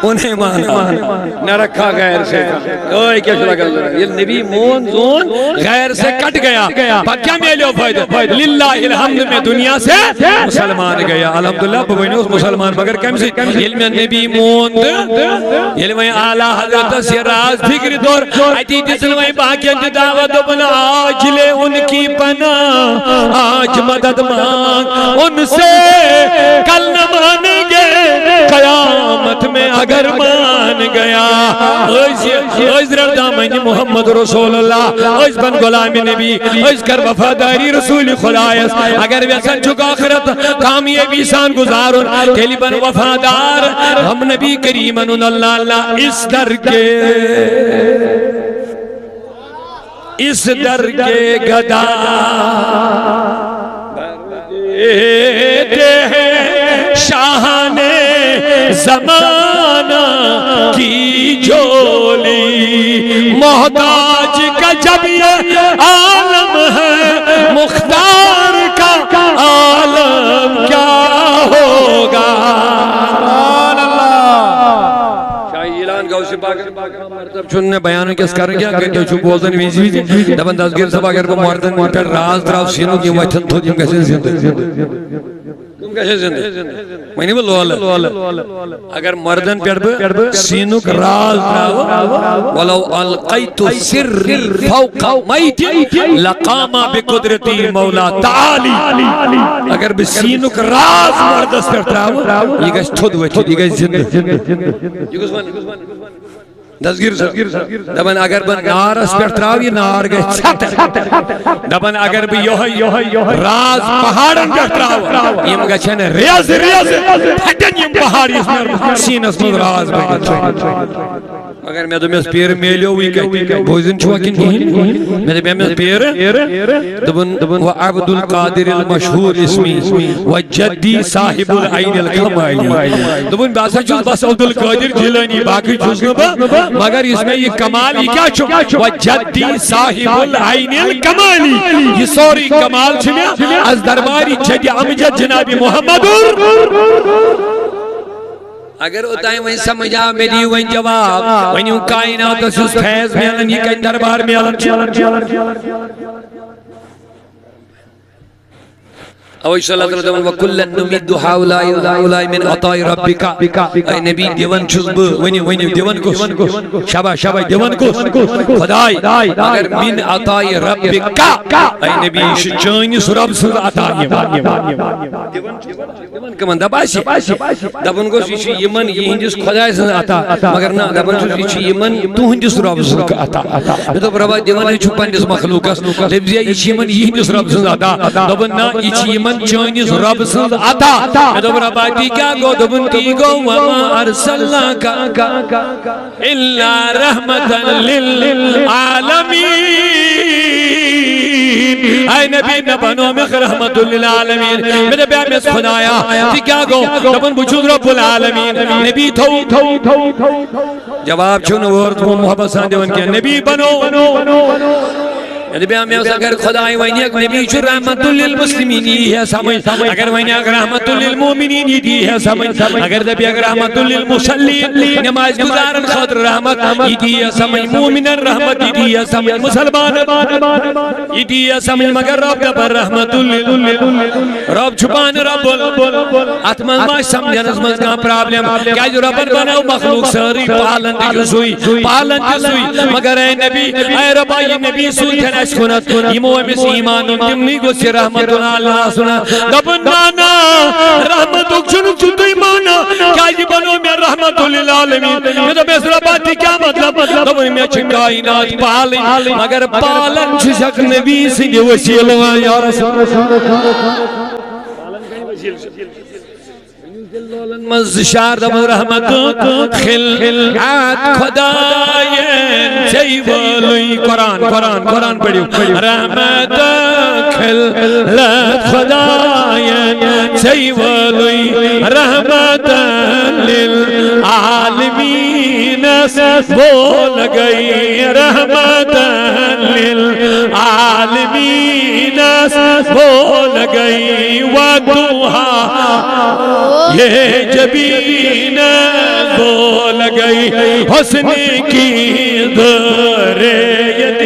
انہیں مانا نہ رکھا غیر سے اوہ کیا شلہ کر ضرورت یہ نبی مون زون غیر سے کٹ گیا پاک کیا میلے ہو فائدہ للہ الحمد میں دنیا سے مسلمان گیا الحمدللہ ببینی اس مسلمان بگر کم سے علم نبی مون علم آلہ حضرت سے راز فکر دور ایتی تسلوئی باقیت دعوت بنا آج لے ان کی پناہ آج مدد مانگ ان سے کل نہ مانیں گے قیامت میں اگر مان گیا اوز ردامنی محمد رسول اللہ اوز بن غلام نبی اوز کر وفاداری رسول خدایس اگر ویسن چکا آخرت کامیابی سان گزارن تیلی بن وفادار ہم نبی کریمن اللہ اس در کے اس در کے گدا دیتے ہیں شاہان زمانہ کی جولی محتاج کا جب یہ عالم ہے مختار کا عالم کیا ہوگا چوننے بیانوں کس کر گیا کہ جو بولدن ویزی دبن دستگیر سب اگر وہ مردن پر راز دراو سینوں کی وچھن تو جن کیسے زندہ کیسے زندہ میں نہیں بولو اگر مردن پر سینوں کا راز دراو ولو القیت سر فوق میت لقاما بقدرتی مولا تعالی اگر بسینوں کا راز مردس پر دراو یہ گیس تھود وچھن یہ گیس زندہ یہ گیس دستگیر دبن اگر بن نار اس پر تراو یہ نار گئے چھتر دبن اگر بھی یوہ راز پہاڑن پر تراو یہ مگا چھنے ریاض پھٹن یہ پہاڑی اس میں سینس میں راز بگا اگر میں تمہیں اس پیر میلیو ہوئی کہ بوزن چھوا کن کہیں میں تمہیں اس پیر دبن و عبد القادر المشہور اسمی و جدی صاحب العین الکمائی دبن باسا چوز بس عبد القادر جیلانی باقی چوز نبا مگر اس میں یہ کمال ہی کیا چھو و جدی صاحب العین الکمالی یہ سوری کمال چھمیا از درباری جدی امجد جناب محمد اگر اتائیں وہیں سمجھا میری وہیں جواب وہیں کائنات اس فیض میلن یہ کہیں دربار میلن اوی صلی اللہ علیہ وسلم وَكُلًّا نُمِدُّ هَؤُلَاءِ وَهَؤُلَاءِ مِنْ عَطَاءِ رَبِّكَ اے نبی دیون چھس بہ ونی دیون کس شاباش دیون کس خدای اگر من عطاء ربک اے نبی یہ چانس رب سز عطا دیون کمن دباسی دبن گوس یہ یمن یہندس خدای سز عطا مگر نہ دبن یہ یمن تہندس رب سز عطا دب رب دیون چھ پنس مخلوقس دب یہ یمن یہندس رب سز عطا دبن نہ یہ یمن چانس رب سز عطا دب رب تی کیا گو دبن تی گو وما ارسلناک الا رحمتا للعالمین اے نبی نہ بنو میں رحمت للعالمین میرے بے میں خدایا تی کیا گو دبن بچود رب العالمین نبی تھو جواب چھو نورد محبت سان دیون کیا نبی بنو نبی ہمیں اگر خدای وینی اگر نبی چھو رحمت للمسلمین یہ ہے سمجھ اگر وینی اگر رحمت للمومنین یہ ہے سمجھ اگر نبی اگر رحمت للمسلین نماز گزارن خاطر رحمت یہ ہے سمجھ مومن رحمت یہ ہے سمجھ مسلمان یہ ہے سمجھ مگر رب پر رحمت رب چھپان رب اتمن ما سمجھن اس مز کا پرابلم کیا جو رب بناو مخلوق ساری پالن کی سوئی مگر اے نبی اے رب یہ نبی سوئی سنت یمو امس ایمان تمنی گو سی رحمت اللہ سنا دبن نانا رحمت اکشن چھو ایمانا کیا یہ بنو میں رحمت للعالمین میں تو بیس رباتی کیا مطلب دبن میں چھو کائنات پالن مگر پالن چھو شک نبی سنگی وسیل یا رسول مزشار دب رحمت خلعات خدایین چیوالوی قرآن پڑھیو رحمت خلعات خدایین چیوالوی رحمت للعالمین بول گئی رحمت للعالمین بول گئی ودوہا یہ جبین بول گئی حسن کی دریت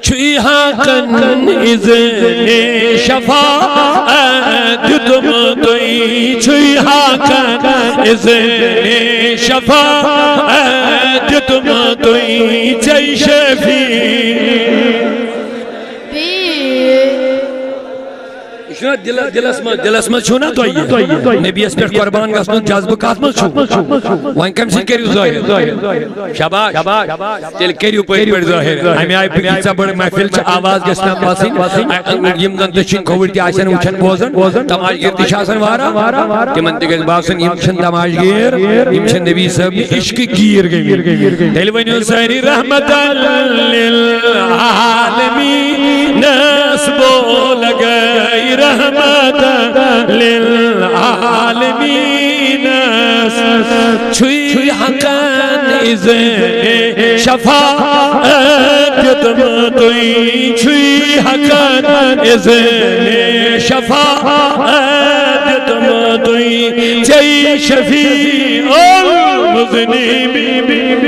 چھوئی حقن اذن شفاعت تم توئی چھوئی حقن اذن شفاعت تم توئی چی شفیع دلس مز چھو نا تو نبی اس پر قربان گسن جذب کات مز چھو وان کم سے کریو ظاہر شاباش تیل کریو پہ ظاہر ہمیں آئی پکیچا بڑھ محفل چھ آواز گسنا پاسین یم دن تشین کووڈ تی آسن وچھن بوزن تماش گیر تشاسن وارا تمن تگز باسن یم چھن تماش گیر یم چھن نبی صاحب عشق گیر گئی دل ونیو سہری رحمت للعالمین ناس بول گئی رحمت للعالمین چھوئی حقن اذن شفاعت تم توئی چھوئی حقن اذن شفاعت تم توئی چی شفیع المذنبین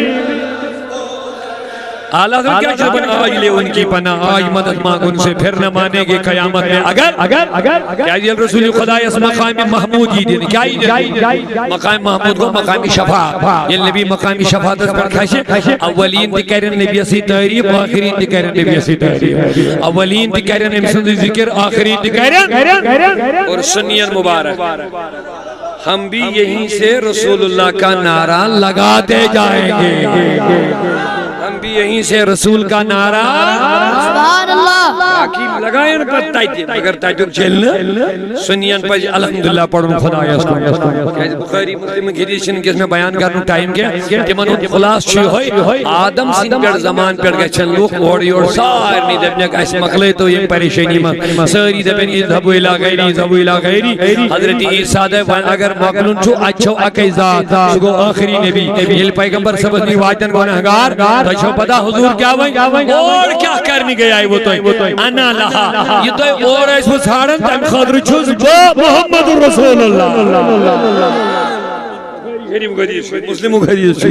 آلہ حضرت کیا چاہتا ہے آج لے ان کی پناہ آج مدد مانگ ان سے پھر نہ مانے گے قیامت میں اگر کیا جی رسول خدا اس مقام محمود ہی دیں کیا ہی دیں مقام محمود کو مقام شفاعت یہ نبی مقام شفاعت پر کھاشے اولین دکھرین نبی اسی تعریف آخرین دکھرین نبی اسی تعریف اولین دکھرین امسند ذکر آخرین دکھرین اور سنین مبارک ہم بھی یہیں سے رسول اللہ کا نعرہ لگاتے جائیں گے ہم بھی یہیں سے رسول کا نعرہ سبحان اللہ لگائیں پر تائید اگر تائید چلنا سنین پر الحمدللہ پڑھوں خدا بخاری مسلم حدیثن کس میں بیان کرنے ٹائم کے تمن خلاص چھ ہوئی آدم سنگر زمان پر گچھن لوگ اوڑی اور سارنی دبنک اس مقلے تو یہ پریشانی میں ساری دبن اذهبوا الى غیری اذهبوا الى غیری حضرت عیسیٰ دے اگر مقلون چھو اچھو اکی ذات سگو آخری نبی یہ پیغمبر سبت بھی واجدن گناہگار تو پتا حضور کیا ہوئی اور کیا کرنی گیا ہے وہ تو انا لہا یہ تو اور اس میں سارن تم خدر چھوز محمد رسول اللہ شریف حدیث مسلم حدیث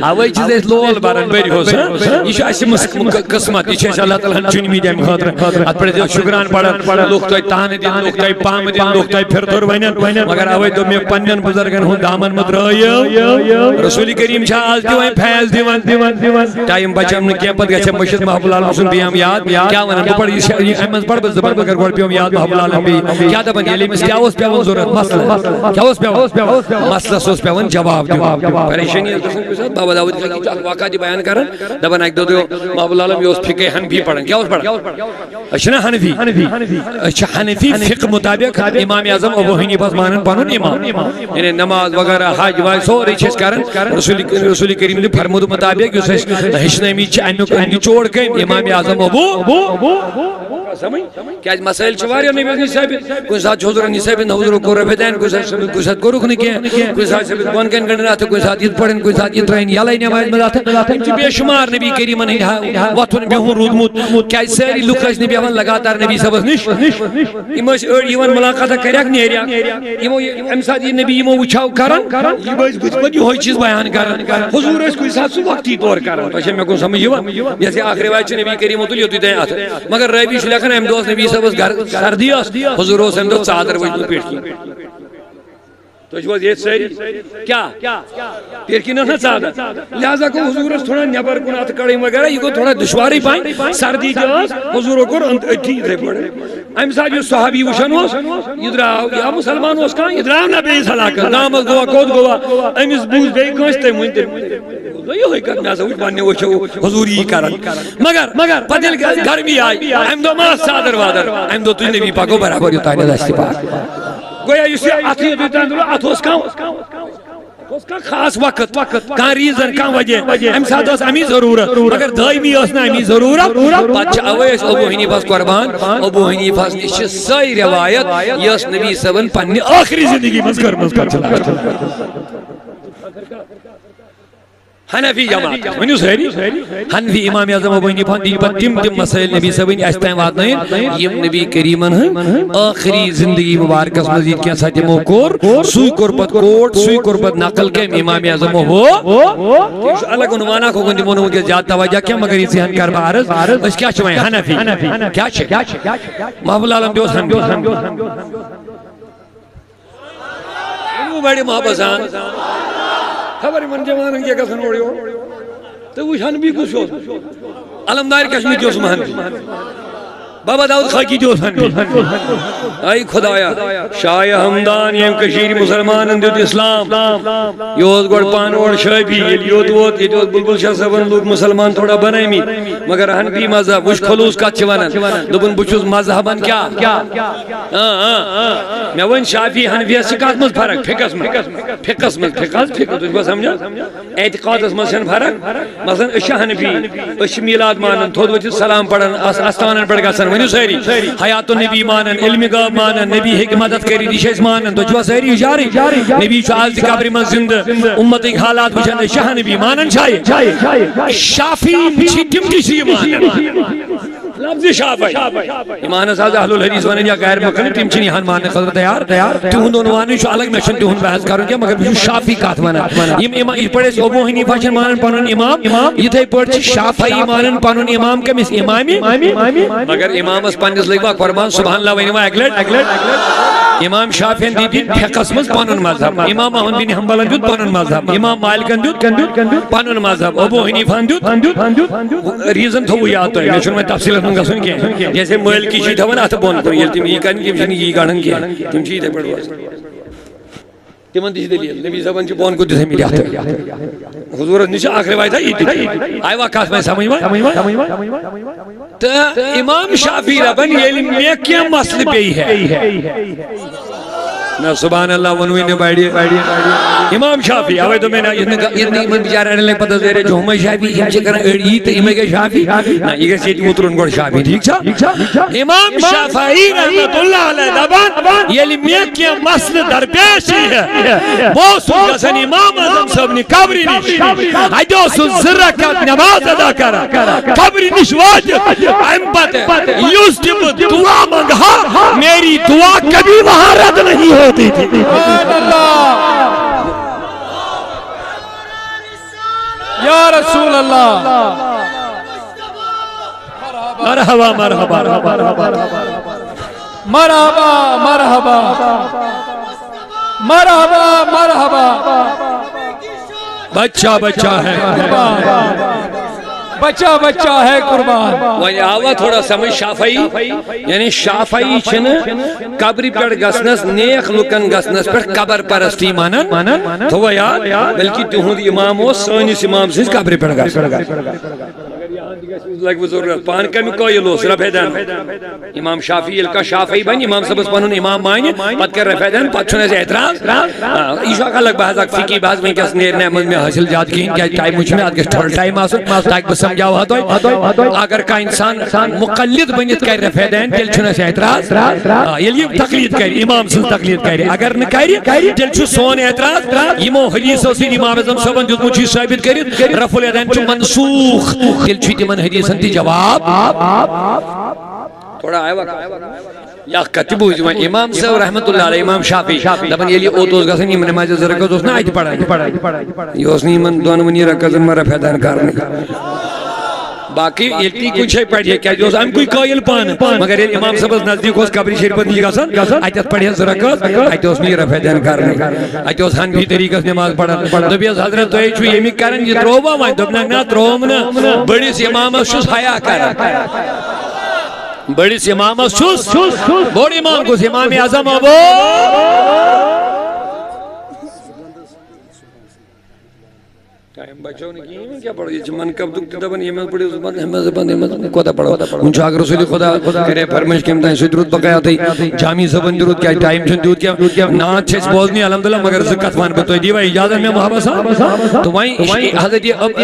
اوے چیز اس لول بارن بری ہوس یہ اس قسمت یہ اللہ تعالی چن می دیم خاطر ات پر شکران پڑھن لوگ تو تان دین لوگ تو پام دین لوگ تو پھر دور ونن مگر اوے تو میں پنن بزرگن ہن دامن مترایو رسول کریم چھا آج دیوان فیض دیوان ٹائم بچم نہ کیا پت گچھ مشد محبوب العالم سن بیام یاد کیا ونن پڑھ یہ احمد پڑھ زبر مگر گڑ پیام یاد محبوب العالم بھی کیا دبن علی مس کیا اس پیون ضرورت مسئلہ کیا اس پیون مسئلہ سوس پیون جواب پریشانی گژھن کُنہِ ساتہٕ بابا داؤد خان کی اکھ واقعہ دی بیان کرن دپان اکہِ دۄہ محبوب العالم یہ فقہ حنفی پڑھن کیا اس پڑھن اچھا حنفی اچھا حنفی فقہ مطابق امام اعظم ابو حنیفہ مانن پنن امام یعنی نماز وغیرہ حج واج سورے چھس کرن رسول کریم نے فرمود مطابق یس ہشنمی چھ امیک نچوڑ کم امام اعظم ابو سمجھ کیا مسائل چواریا نبی نے صاحب کوئی ساتھ حضور نے صاحب حضور کو ربدان کوئی ساتھ کو رکن کیا کوئی ساتھ کون کن گننا تھا کوئی ساتھ یہ پڑھن کوئی ساتھ یہ ترین یالی نماز میں تھا بے شمار نبی کریم نے واتن بہو رودمت کیا ساری لوک نبی ون لگاتار نبی صاحب نش امس ایون ملاقات کرک نیریا یمو ام ساتھ یہ نبی یمو وچھاو کرن یہ بس بت یہ ہوئی چیز بیان کرن حضور اس کوئی ساتھ وقتی طور کرن تو میں کو سمجھ یہ جیسے آخر روایت نبی کریم تو یہ تے ات مگر ربی لکھن ام دوست نبی صاحب گھر سردی حضور اس ام دوست چادر وجھ پیٹ کی تو جو یہ ساری کیا پھر کی نہ چادر لہذا کو حضور اس تھوڑا نیبر کو نات کڑی وغیرہ یہ کو تھوڑا دشواری پائیں سردی جاس حضور کو اٹھی دے پڑے ام صاحب یہ صحابی وشن اس ادرا یا مسلمان اس کا ادرا نبی صلی اللہ علیہ وسلم نام گوا کود گوا امس بوز بے کوستے مونتے یہ ہوئی کرنا سوچ بانے وچو حضور ہی کرن مگر پدل گرمی آئی ام دو ما صادر وادر ام دو تو نبی پاکو برابر یہ تانے دستی پاک گویا یہ اتھی دیتان دو اتھوس کا خاص وقت کان ریزن کان وجہ ام ساتھ اس امی ضرورت مگر دائمی اس نا امی ضرورت بچہ اویس ابو حنیفہ قربان ابو حنیفہ نش سی روایت یس نبی صاحب پنہ آخری زندگی مز کر چلا حنفی جماعت ونیو سہری حنفی امام اعظم ابو حنیفہ دی تم مسائل نبی صاحب اس تائم واتنائن یم نبی کریمن آخری زندگی مبارکس مزید کیا ساتھ موکور سوئی قربت کوٹ سوئی قربت نقل کے امام اعظم ہو الگ عنوانہ کو گندی مونو کے زیادہ توجہ کیا مگر اسی ہن کر بارز اس کیا چھوائیں حنفی کیا چھے محبوب العالم دیوس حنفی انہوں بڑی محبسان خبر من جوانن کیا کسن اوڑی ہو تو وہ حنفی کس ہو علمدار کشمیر جو سمہن بابا داؤد خاکی جو حنفی آئی خدایا شاہ حمدان یم کشیر مسلمان اندیت اسلام یوز گوڑ پانوڑ شایبی یلیوت ووت یلیوت بلبل شاہ صاحبن لوگ مسلمان تھوڑا بنائیمی مگر حنفی مذہب وش خلوص کا چوانن دبن بچوز مذہبن کیا میں ون شافی حنفی سکات مز فرق فقس مز تجھ بس سمجھا اعتقاد اس مزن فرق مثلا اشہ حنفی اش میلاد مانن تھود وچ سلام پڑھن استانن پڑھ گسن ونیو سہری حیات النبی مانن علم غاب مانن نبی حکمت کری دیشس مانن تو جو سہری جاری نبی شاز قبر من زندہ امت حالات وچن شاہ نبی مانن چاہیے شافی چھٹم کسی مانن لفظ شافی ایمان ساز اہل الحدیث ونن یا غیر مقلد تم چنی ہن مان خضر تیار تہند عنوان چھ الگ مشن تہند بحث کرن کیا مگر شافی کات ونن یم امام پڑھے ابو حنیفہ چھ مانن پنن امام یتھے پڑھ شافعی مانن پنن امام کمس امامی مگر امام اس پنس لگوا قربان سبحان اللہ ونوا اگلٹ امام شافعی دی فقہ مز پنن مذہب امام احمد بن حنبل دی پنن مذہب امام مالک دی پنن مذہب ابو حنیفہ دی ریزن تھو یاد تو میں چھ تفصیل گسن کی جیسے مل کی چیز تھون ات بون کر یل تم یہ کن کی چھ یہ گڑن کی تم چیز تے پڑھ تمن دی دلیل نبی زبان چھ بون کو دے می حضور نے آخر روایت ہے آئی واقعات میں سمجھ تو امام شافعی ربن علم میں کیا مسئلہ پہ ہے نا سبحان اللہ ونوی نے بائیڈی امام شافعی آوے تو میں نا اتنی من بیچارہ رہنے لگ پتہ زیرے جو ہمیں شافعی ہم چکرہ اڑی تو ہمیں کے شافعی نا یہ کہ سیٹی اترون گوڑ شافعی ٹھیک چھا امام شافعی رحمت اللہ علیہ دبان یہ علمیت کیا مسئلہ درپیشی ہے وہ سن جسن امام اعظم صاحب نے قبری نش آجو سن زرکت نماز ادا کرا قبری نش واجب ام پتہ یوز تیم دعا منگا میری دعا کبھی وہاں رد نہیں ہوتی تھی یا رسول اللہ مرحبا مرحبا مرحبا مرحبا مرحبا مرحبا مرحبا بچہ بچہ ہے بچہ بچہ ہے قربان وہی آوا تھوڑا سمجھ شافعی یعنی شافعی چھن قبری پر گسنس نیک لکن گسنس پر قبر پرستی مانن تو وہ یاد بلکہ تہند امام ہو سانس امام سے قبری پر گسن لگ ضرورت پان کمی قائل ہو رفع دین امام شافعی کا شافعی بن امام صاحب پنن امام مانے پت کر رفع دین پت چھن اعتراض ایشا کا لگ بحث فقی بحث میں کس نیر نعمت میں حاصل جات کی کیا ٹائم مجھ میں آج تھوڑا ٹائم آسو تاکہ سمجھاو ہتو اگر کا انسان مقلد بنت کر رفع دین تیل چھن اعتراض یلی تقلید کر امام سے تقلید کر اگر نہ کر تیل چھ سون اعتراض یمو حدیث سے امام اعظم صاحب دیت مجھ ثابت کر رفع الیدین چھ منسوخ تیل چھ تمن حدیثن تی جواب تھوڑا آئے وقت یا کتبو امام صاحب رحمت اللہ علیہ امام شافعی دبن یلی اوتوز گسن یمن نماز زرکت اس نے آیت پڑھا یہ اس نے یمن دون منی رکزن مرا فیدان کارنے باقی یلتی کچھ ہے پڑھئے کیا جو ہم کوئی قائل پان مگر امام صاحب نزدیک اس قبری شریف نہیں گسن آیت پڑھئے زرکت آیت اس نے رفع دین کارنے آیت اس ہن بھی طریقہ سے نماز پڑھا دبیز حضرت تو ایچو یمی کرن یہ دروبا ماں دبنا نا درومنا بڑی سی امام شس حیاء کر بڑی سی امام شس بڑی امام کو سی امام اعظم ابو ٹائم بچوں نے کی میں کیا پڑھو یہ من کب دکھتے دبن یہ میں پڑھی اس بند احمد زبان احمد کوتا پڑھو انچہ آگر رسول خدا کرے فرمش کے امتحان سے درود بقایا تھی جامی زبان درود کیا ٹائم چھن درود کیا نات چھس بوزنی الحمدللہ مگر زکت وان بتوئی دیوا اجازت میں محبت صاحب تو وہیں حضرت یہ اب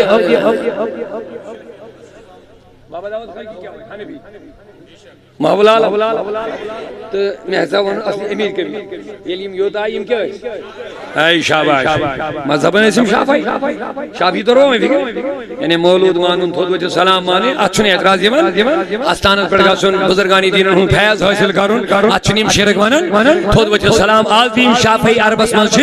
بابا داود خائی کی کیا ہوئی کھانے بھی محولال تو میں ایسا ون اصلی امیر کبھی علم یوتا آئیم کیا ہے اے شاباش مذہبن اسم شافعی شافعی تو رو میں فکر یعنی مولود مانون تھود وجہ سلام مانے اچھنے اعتراض یمن استانت پڑھگا سن بزرگانی دینن ہوں فیض حاصل کرن اچھنیم شرک مانن تھود وجہ سلام آزیم شافعی عربس منچ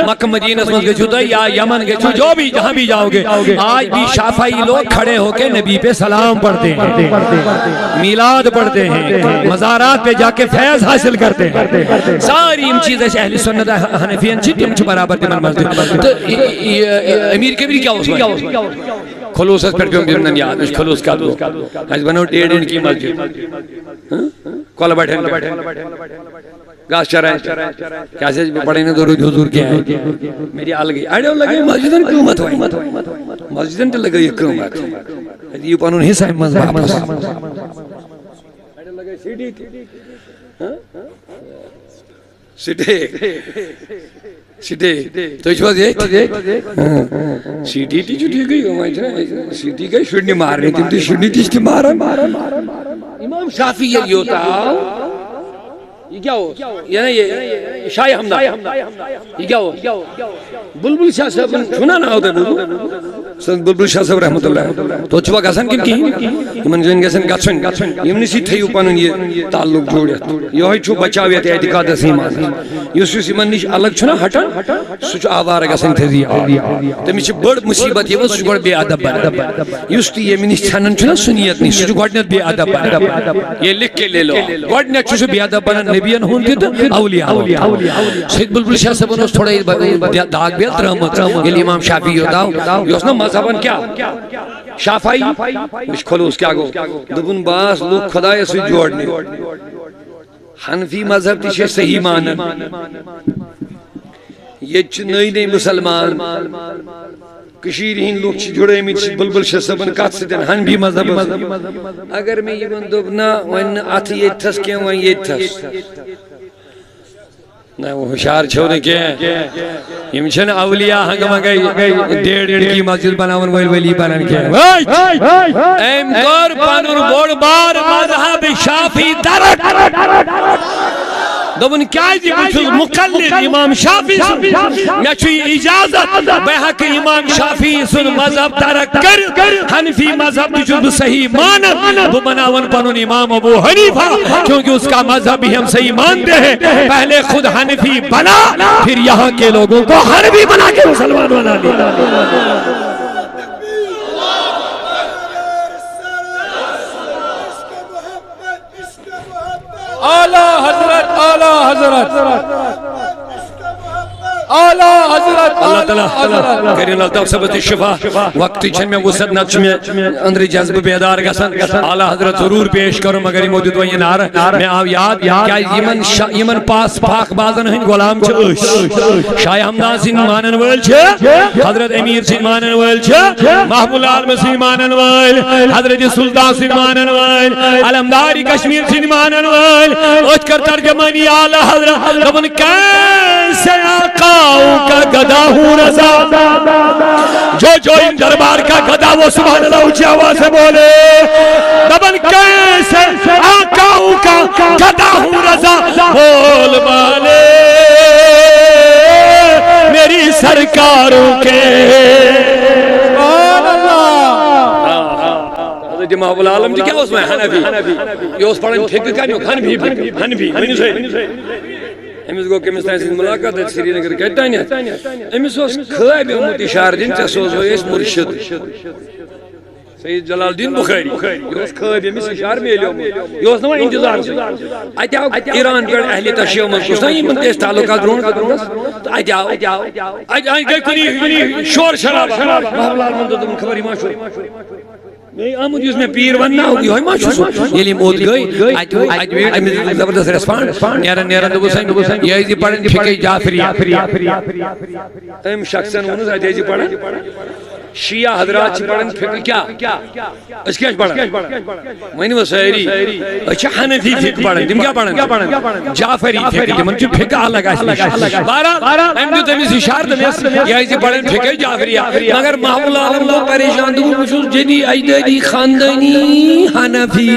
مکہ مدینہ منچ گے چھوتا یا یمن گے چھو جو بھی جہاں بھی جاؤ گے آج بھی شافعی لوگ کھڑے ہو کے نبی پہ سلام پڑھتے ہیں میلاد پڑھتے ہیں مزارات پہ جا کے فیض حاصل کرتے ہیں ساری ان چیزیں اہل سنت حنفیان چیتی ہم چھ برابر دیمن مسجد تو امیر کبیر کیا ہوسا خلوص اس پر پیوں بیرنن یاد مش خلوص کا دو آج بناو ڈیڑھ ان کی مسجد کولا بیٹھیں گاس چرائیں کیسے پڑھیں درود حضور کیا ہے میری آل گئی آئیڈیو لگے مسجدن کیوں مت ہوئی مسجدن تے لگے کیوں مت یہ پانون حصہ ہے مذہب سٹے تو اس وقت یہ سیٹی ٹی جو ٹھیک گئی سیٹی گئی شڑنی مارنی تم تی شڑنی تیشتی مارا امام شافعی یہ ہوتا یہ کیا ہو یہ شاہ حمدہ یہ کیا ہو بلبل شاہ صاحب سنا نہ ہوتا بلبل شاہ صاحب رحمت اللہ تو چھوا گسن کن کی یمن جن گسن گچن یمن سی تھیو پنن یہ تعلق جوڑیت یہ چھو بچاویت اعتقاد سیمان یس یمن نش الگ چھنا ہٹن سچ آوار گسن تھی تمس چھ بڑ مصیبت یہ سچ گڑ بے ادب یس تی یمن نش چھنن چھنا سنیت نش سچ گڑنت بے ادب یہ لکھ کے لے لو گڑنت چھ بے ادب بنن نبیان ہون تے اولیاء سید بلبل شاہ صاحب نے تھوڑا داغ بیل ترمت یہ امام شافعی ہوتا یس نا مذہبن کیا شافعی مش خلوص کیا گو دبن باس لوگ خدای سے جوڑنے حنفی مذہب تی صحیح مانن یہ چھ نئی نئی مسلمان کشیر ہین لوگ چھ جڑے میں چھ بلبل شاہ صاحبن کات سے دن ہن بھی مذہب اگر میں یہ بندوبنا وین آتھ یہ تھس کیا وین یہ تھس نہ وہ ہوشیار چھوڑے کے یم چھن اولیاء ہنگما گئی ڈیڑھ کی مسجد بناون ولی بنن کے ایم کور پانور بوڑ بار مذہب شافعی درد دبن کیا جی بچھل مقلد امام شافعی میں چھوئی اجازت بحق امام شافعی سن مذہب ترک کر حنفی مذہب جو صحیح مانت وہ بناون پنن امام ابو حنیفہ کیونکہ اس کا مذہب ہی ہم صحیح مانتے ہیں پہلے خود حنفی بنا پھر یہاں کے لوگوں کو حنفی بنا کے مسلمان بنا دیا اعلی حضرت اعلی حضرت اعلی حضرت اللہ تعالیٰ کرین الطاف سبت شفا وقت چھن میں وسط نت میں اندر جذب بیدار گسن اعلی حضرت ضرور پیش کرو مگر یہ موجود وہی نار میں آو یاد کیا یمن پاس پاک بازن ہن غلام چھ شاہ حمدان سن مانن ول چھ حضرت امیر سن مانن ول چھ محبوب العالم سن مانن ول حضرت سلطان سن مانن ول علمداری کشمیر سن مانن ول اچھ کر ترجمانی اعلی حضرت دبن کیسے آقا کا گدا ہوں رضا جو ان دربار کا گدا وہ سبحان اللہ اونچی آواز سے بولے دبن کیسے آقاؤں کا گدا ہوں رضا بول بالے میری سرکاروں کے سبحان اللہ حضرت محبوب العالم جی کیا اس میں حنفی یہ اس پڑھن فقہ کا نہیں حنفی امس گو کمس تین سن ملاقات سری نگر کہتا ہے امس اس خواب امت اشار دن تے سوز ہوئی اس مرشد سید جلال الدین بخاری یہ اس خواب امس اشار میلیو یہ اس نوان انتظار سے اتیاو ایران پر اہل تشیع من کچھ نہیں من تیس تعلقات رون اتیاو گئی کنی شور شراب محبوب العالم تو تم خبری ما شور نہیں آمد اس میں پیر وننا ہوگی ہوئی ما چھو یہ موت گئی امید زبردست ریسپانڈ نیرن دو سائن یہ ایزی پڑھن فقہ جعفری ام شخصاً ونس ایزی پڑھن شیعہ حضرات چھ پڑھن فقہ کیا اس کیا پڑھن مینی وہ سہری اچھا حنفی فقہ پڑھن تم کیا پڑھن جعفری فقہ تم چھ فقہ الگ ہے بارہ ہم جو تمیز اشار تمیز یہ ایزی پڑھن فقہ جعفری مگر محبوب العالم کو پریشان دو مجھوز جدی ایدی خاندانی حنفی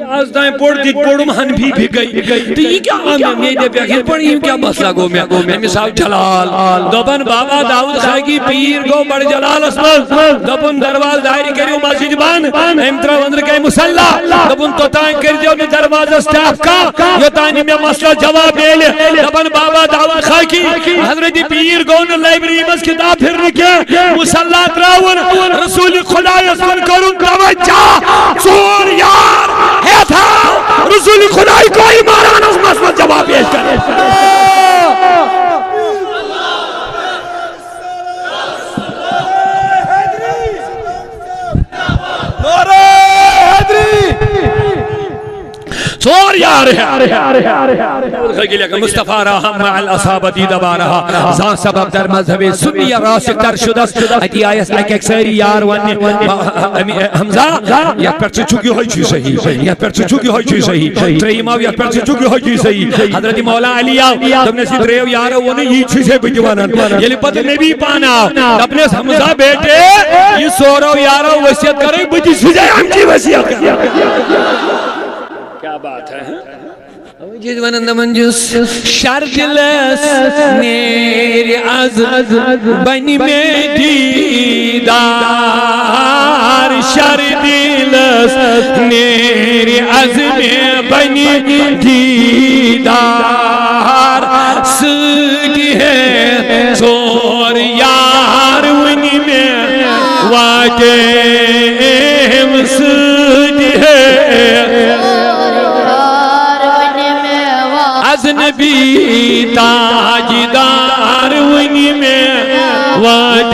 آج دائیں پوڑ دیت پوڑم حنفی بھی گئی تو یہ کیا آمین میں دے پیاکیر پڑھ یہ کیا مسئلہ گو میں مثال جلال دبن بابا داؤد خائی کی پیر گو بڑھ جلال اسمال دبن درواز دائری کریو مسجد بان امترا وندر کئی مسلح دبن تو تائیں کر جو نے درواز اسٹاف کا یہ تائنی میں مسئلہ جواب دے لے دبن بابا داؤد خائی کی حضرت پیر گو نے لائبری مس کتاب پھر رکھے مسلح تراؤن رسول خدا یسمن کرن توجہ چور یار ہے تھا رسول خدای کوئی ماران اس مسئلہ جواب پیش کرے سور یار مصطفیٰ رہا مع الاصابتی دبا رہا زان سبب در مذہب سنی راسک تر شدست اتی آیس ایک سیری یار ونی حمزہ یک پر چچوکی ہوئی چی صحیح یک پر چچوکی ہوئی چی صحیح تریماو یک پر چچوکی ہوئی چی صحیح حضرت مولا علی آو تم نے سی تریو یارو ونی یہ چیزیں بجوانن یہ لپت نبی پانا اپنے حمزہ بیٹے یہ سورو یارو وسیعت کریں بجی سجائے ہم کی وسیعت کریں کیا بات ہے جیدوانند منجس شردلس میری از بنی میں دیدار شردلس میری از میں بنی دیدار سگی ہے سور یار ونی میں واجیم سگی ہے نبی تاجدار ونی میں وادیم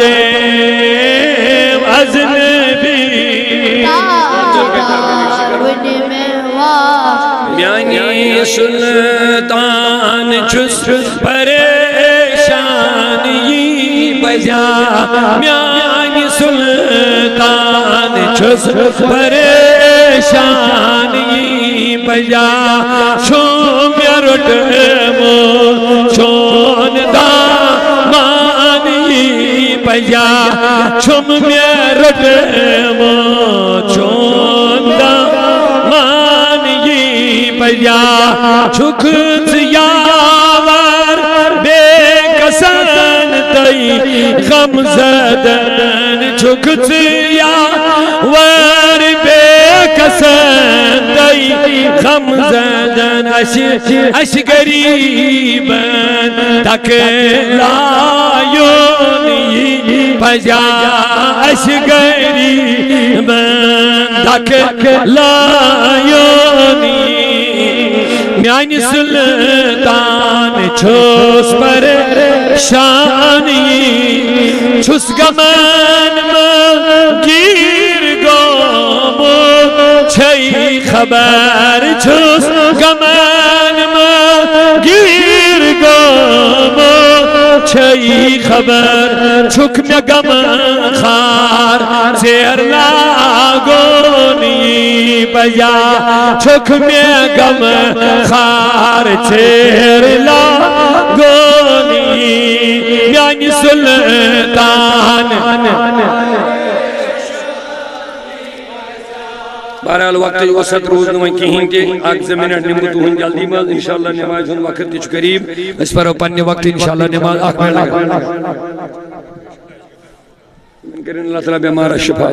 از نبی تاجدار ونی میں میانی سلطان چس پریشان یہ بجا میانی سلطان چس پریشان یہ بجا شوم رٹ مو چون دا مانی پیا چھم میں رٹ مو چون دا مانی پیا چھکت یاور بے کسن تئی غم زدن چھکت یاور بے کسن تئی غم زدن اش غریبن تک لایونی پجا اش غریبن تک لایونی میانی سلطان چھوس پر شانی چھس گمان ما گیر گوم چھئی خبر چھس گمان ما گیر گوم چھئی خبر چھک میں گم خار زیر لاغونی بیا چھک میں گم خار زیر لاغونی میانی سلطان بہرحال وقت وسط روز نویں کہیں کہ اک زمینٹ نمو تو ہن جلدی مز انشاءاللہ نماز ہن وقت تچ قریب اس پر پنی وقت انشاءاللہ نماز آخ میں لگا کریں اللہ تعالیٰ بیمارہ شفا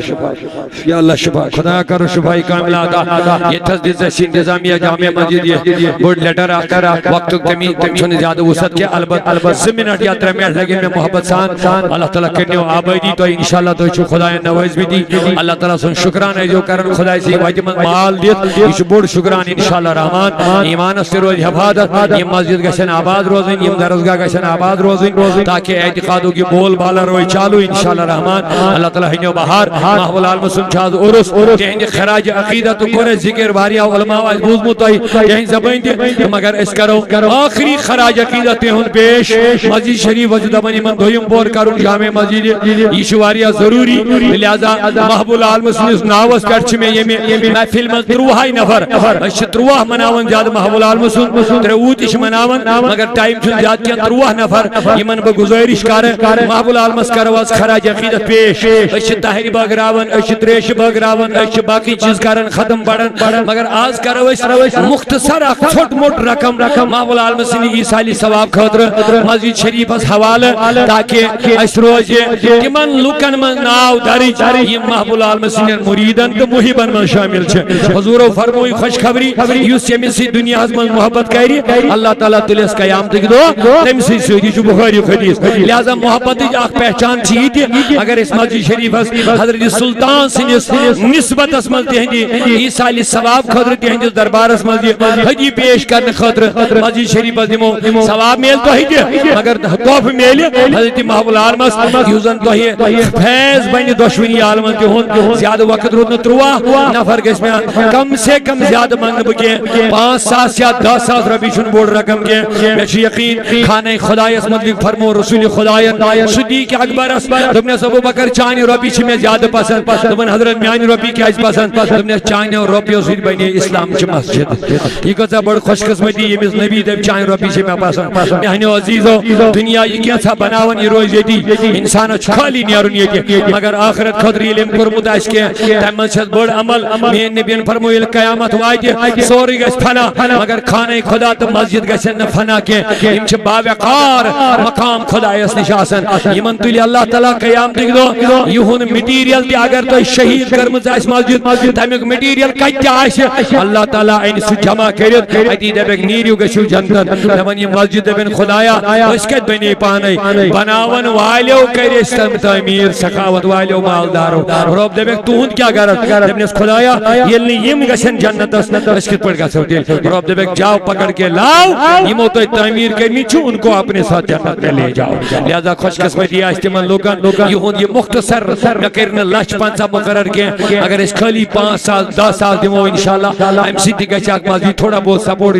یا اللہ شفا خدا کرو شفائی کاملہ آتا یہ تصدیق سے انتظامیہ جامعہ مسجد یہ بورڈ لیٹر آتا وقت کمی چھنے زیادہ وسط کے البت زمینٹ یا 3 منٹ لگے میں محبت سان اللہ تعالیٰ کرنے آبائی تو انشاءاللہ تو چھو خدا نواز بھی دی اللہ تعالیٰ سن شکران ہے جو کرن خدا سے واجہ من مال دیت یہ بورڈ شکران انشاءاللہ رحمان ایمان سے روز حفاظت یہ مسجد گشن آباد روزیں یہ درسگاہ گشن آباد روزیں تاکہ اعتقادوں کی بول بالا روئی چالو انشاءاللہ رحمان اللہ تعالیٰ ہنیو بہار محول عالمسن چاہز عرس جہن خراج عقیدہ تو کورے ذکر باریا علماء آج بوز متائی جہن زبائن دی مگر اس کرو آخری خراج عقیدہ تیہن پیش مسجد شریف وجود ابنی من دویم بور کرون جامع مسجد یہ شواریا ضروری لہذا محول عالمسن اس ناوز کرچ میں یہ محفل میں تروہائی نفر اس تروہ مناون زیادہ محول عالمسن تروتش مناون مگر ٹائم چھن زیادہ کیا تروہ نفر یہ من بگزائرش کار محول عالمس کرواز خراج عقیدہ پیش اچھ تحری بگراون اچھ تریش بگراون اچھ باقی چیز کرن ختم بڑھن مگر آز کروش مختصر چھوٹ موٹ رقم محول عالمسنی عیسائی ثواب خاطر مسجد شریف اس حوالہ تاکہ اس روز تمن لوکن من ناو درج یہ محول عالمسنی مریدن تو محبن من شامل چھے حضور فرموئی خوشخبری یوس یمیسی دنیا من محبت کری اللہ تعالیٰ تلیس قیام تک دو تمسی سیدی جو بخاری خدیث لہذا محبت آخ پہچان چیتی اگر اس مسجد شریف حضرت سلطان سنس نسبت اسمل تہندی عیسائی ثواب خاطر تہندی دربار اسمل حجی پیش کرنے خاطر مسجد شریف دمو ثواب میل تو ہی مگر توف میل حضرت محبول عالمس یوزن تو ہی فیض بین دشونی عالمان تہن زیادہ وقت رودن تروا نفر گس میں کم سے کم زیادہ منگ بکے 5,000 یا 10,000 ربی شن بوڑ رقم کے میں یقین خانہ خدای اسمت فرمو رسول خدای صدیق اکبر اسمت دبنے ابو بکر چانی روپی چھ میں زیادہ پسند دبن حضرت میانی روپی کیا اس پسند دبنے چانی اور روپی اسید بینی اسلام چھ مسجد یہ کتا بڑھ خوش قسمتی یہ مز نبی دب چانی روپی چھ میں پسند میانی عزیزو دنیا یہ کیا تھا بناون یہ روز یدی انسان خالی نیارون یہ مگر آخرت خدری علم کرمت اس کے تیمن سے بڑھ عمل میں نبیان فرمویل قیامت وائی سوری گش فنا مگر خانہ خدا تو مسجد گشن فنا کے ہم چھ باوقار مقام خدا اس نشاسن یہ من تلی اللہ تعالیٰ قیام دیکھ دو یہون میٹیریل تی اگر تو شہید کرمز اس مسجد تمیک میٹیریل کتی آئیش اللہ تعالیٰ این سو جمع کرد ایتی دبک نیریو گشو جنتن دبن یہ مسجد بن خدایا اس کے بنی پانے بناون والیو کرستم تعمیر سخاوت والیو مالدارو رب دبک تون کیا گرد دبن اس خدایا یلنی یم گشن جنت اس کے پڑ گا سوٹی رب دبک جاؤ پکڑ کے لاؤ یمو تو تعمیر کرنی چھو ان کو اپنے ساتھ جنت میں لے جاؤ لہذا خوش قسمتی آئیستمان لوگان یہون یہ مختصر کرنے لچ 500 مقرر کے اگر اس خالی 5 سال 10 سال دیمو انشاءاللہ ایم سی ٹی گچاک مازی تھوڑا بہت سپورٹ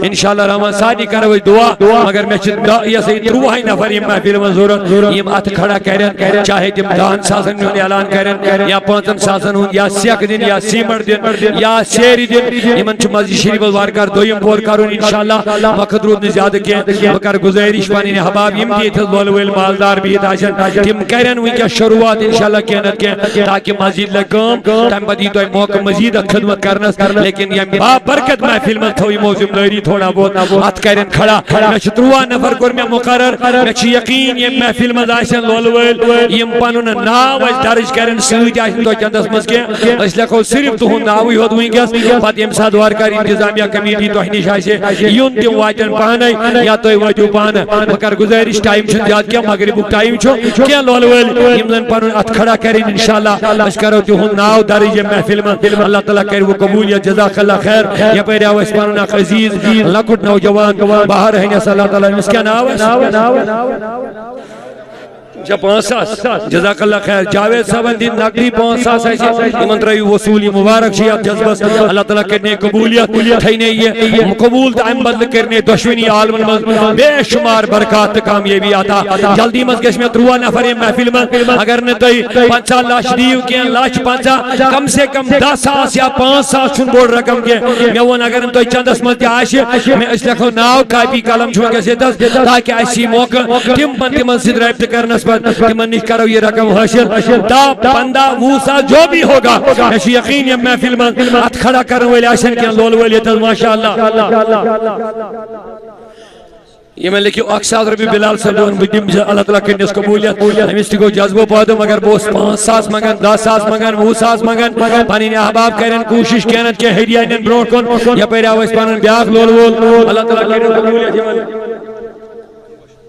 انشاءاللہ رحمان سادی کروئی دعا مگر میں یہ صحیح تروہی نفر یہ محفل منظورت یہ ات کھڑا کرن چاہے تم 10 ساسن میں اعلان کرن یا 5 ساسن ہوں یا سیک دن یا سیمر دن یا سیری دن یہ من چھ مسجد شریف وارکار دویم پور کرون انشاءاللہ وقت رود زیادہ کے بکر گزارش پانی حباب یم دیت بولویل مالدار بھی تاشن تم کرن وی کیا شروعات انشاءاللہ کینت کے تاکہ مزید لگم تم بدی تو موقع مزید خدمت کرنس لیکن یہ با برکت محفل میں تھوئی موسم داری تھوڑا بہت ہاتھ کرن کھڑا میں تروا نفر کور میں مقرر میں یقین یہ محفل میں آشن لولویل یم پنن ناو درج کرن سوت آشن تو چندس مز کے اس لکھو صرف تو ناوی ہود وینکس پتہ یم ساتھ وارکار انتظامیہ کمیٹی تو ہنی شاشے یون تم واتن پانے یا تو واتو پانے مگر گزارش ٹائم چھ زیاد کیا مغرب ٹائم چھ کیا لول ول یمن پن ات کھڑا کریں انشاءاللہ اس کرو تہن ناو درج محفل من اللہ تعالیٰ کرے وہ قبولیت جزاک اللہ خیر یپر آو اس پن اخ عزیز لکٹ نوجوان باہر ہیں اللہ تعالیٰ اس کیا ناو جا 5,000 جزاک اللہ خیر جاوید صاحب دین نقدی 5,000 ایسے ایمن ترائی وصولی مبارک شیعت جذبس اللہ تعالیٰ کرنے قبولیت تھینے یہ قبول تائم بدل کرنے دشوینی عالم المز بے شمار برکات کامیابی آتا جلدی مز گش میں تروہ نفر محفل من اگر نے توی 5 لاش دیو کیا لاش 5 کم سے کم 10,000 یا 5,000 چون بوڑ رقم کے میں ون اگر توی چند اسمت تی آشی میں اس لکھو ناو کاپی کلم چھوڑ کے سیدس تاکہ ایسی موقع تم بنتی من سید ریبت کرنا کہ من کرو یہ رقم حاصل دا بندہ موسیٰ جو بھی ہوگا ایسی یقین یہ محفل من ات کھڑا کرنے والے آشن کے لول ولیت ماشاءاللہ یہ میں لکھو اکساد ربی بلال صاحب دون بدیم اللہ تعالیٰ کرنے اس قبولیت ہم اس کو جذبہ پادوں مگر بوس 5,000 مگن 10,000 مگن 20,000 مگن پانین احباب کرن کوشش کرن کہ ہیڈیائنن بروٹ کن یا پیرا ویس پانن بیاغ لول وول اللہ تعالیٰ کرنے قبولیت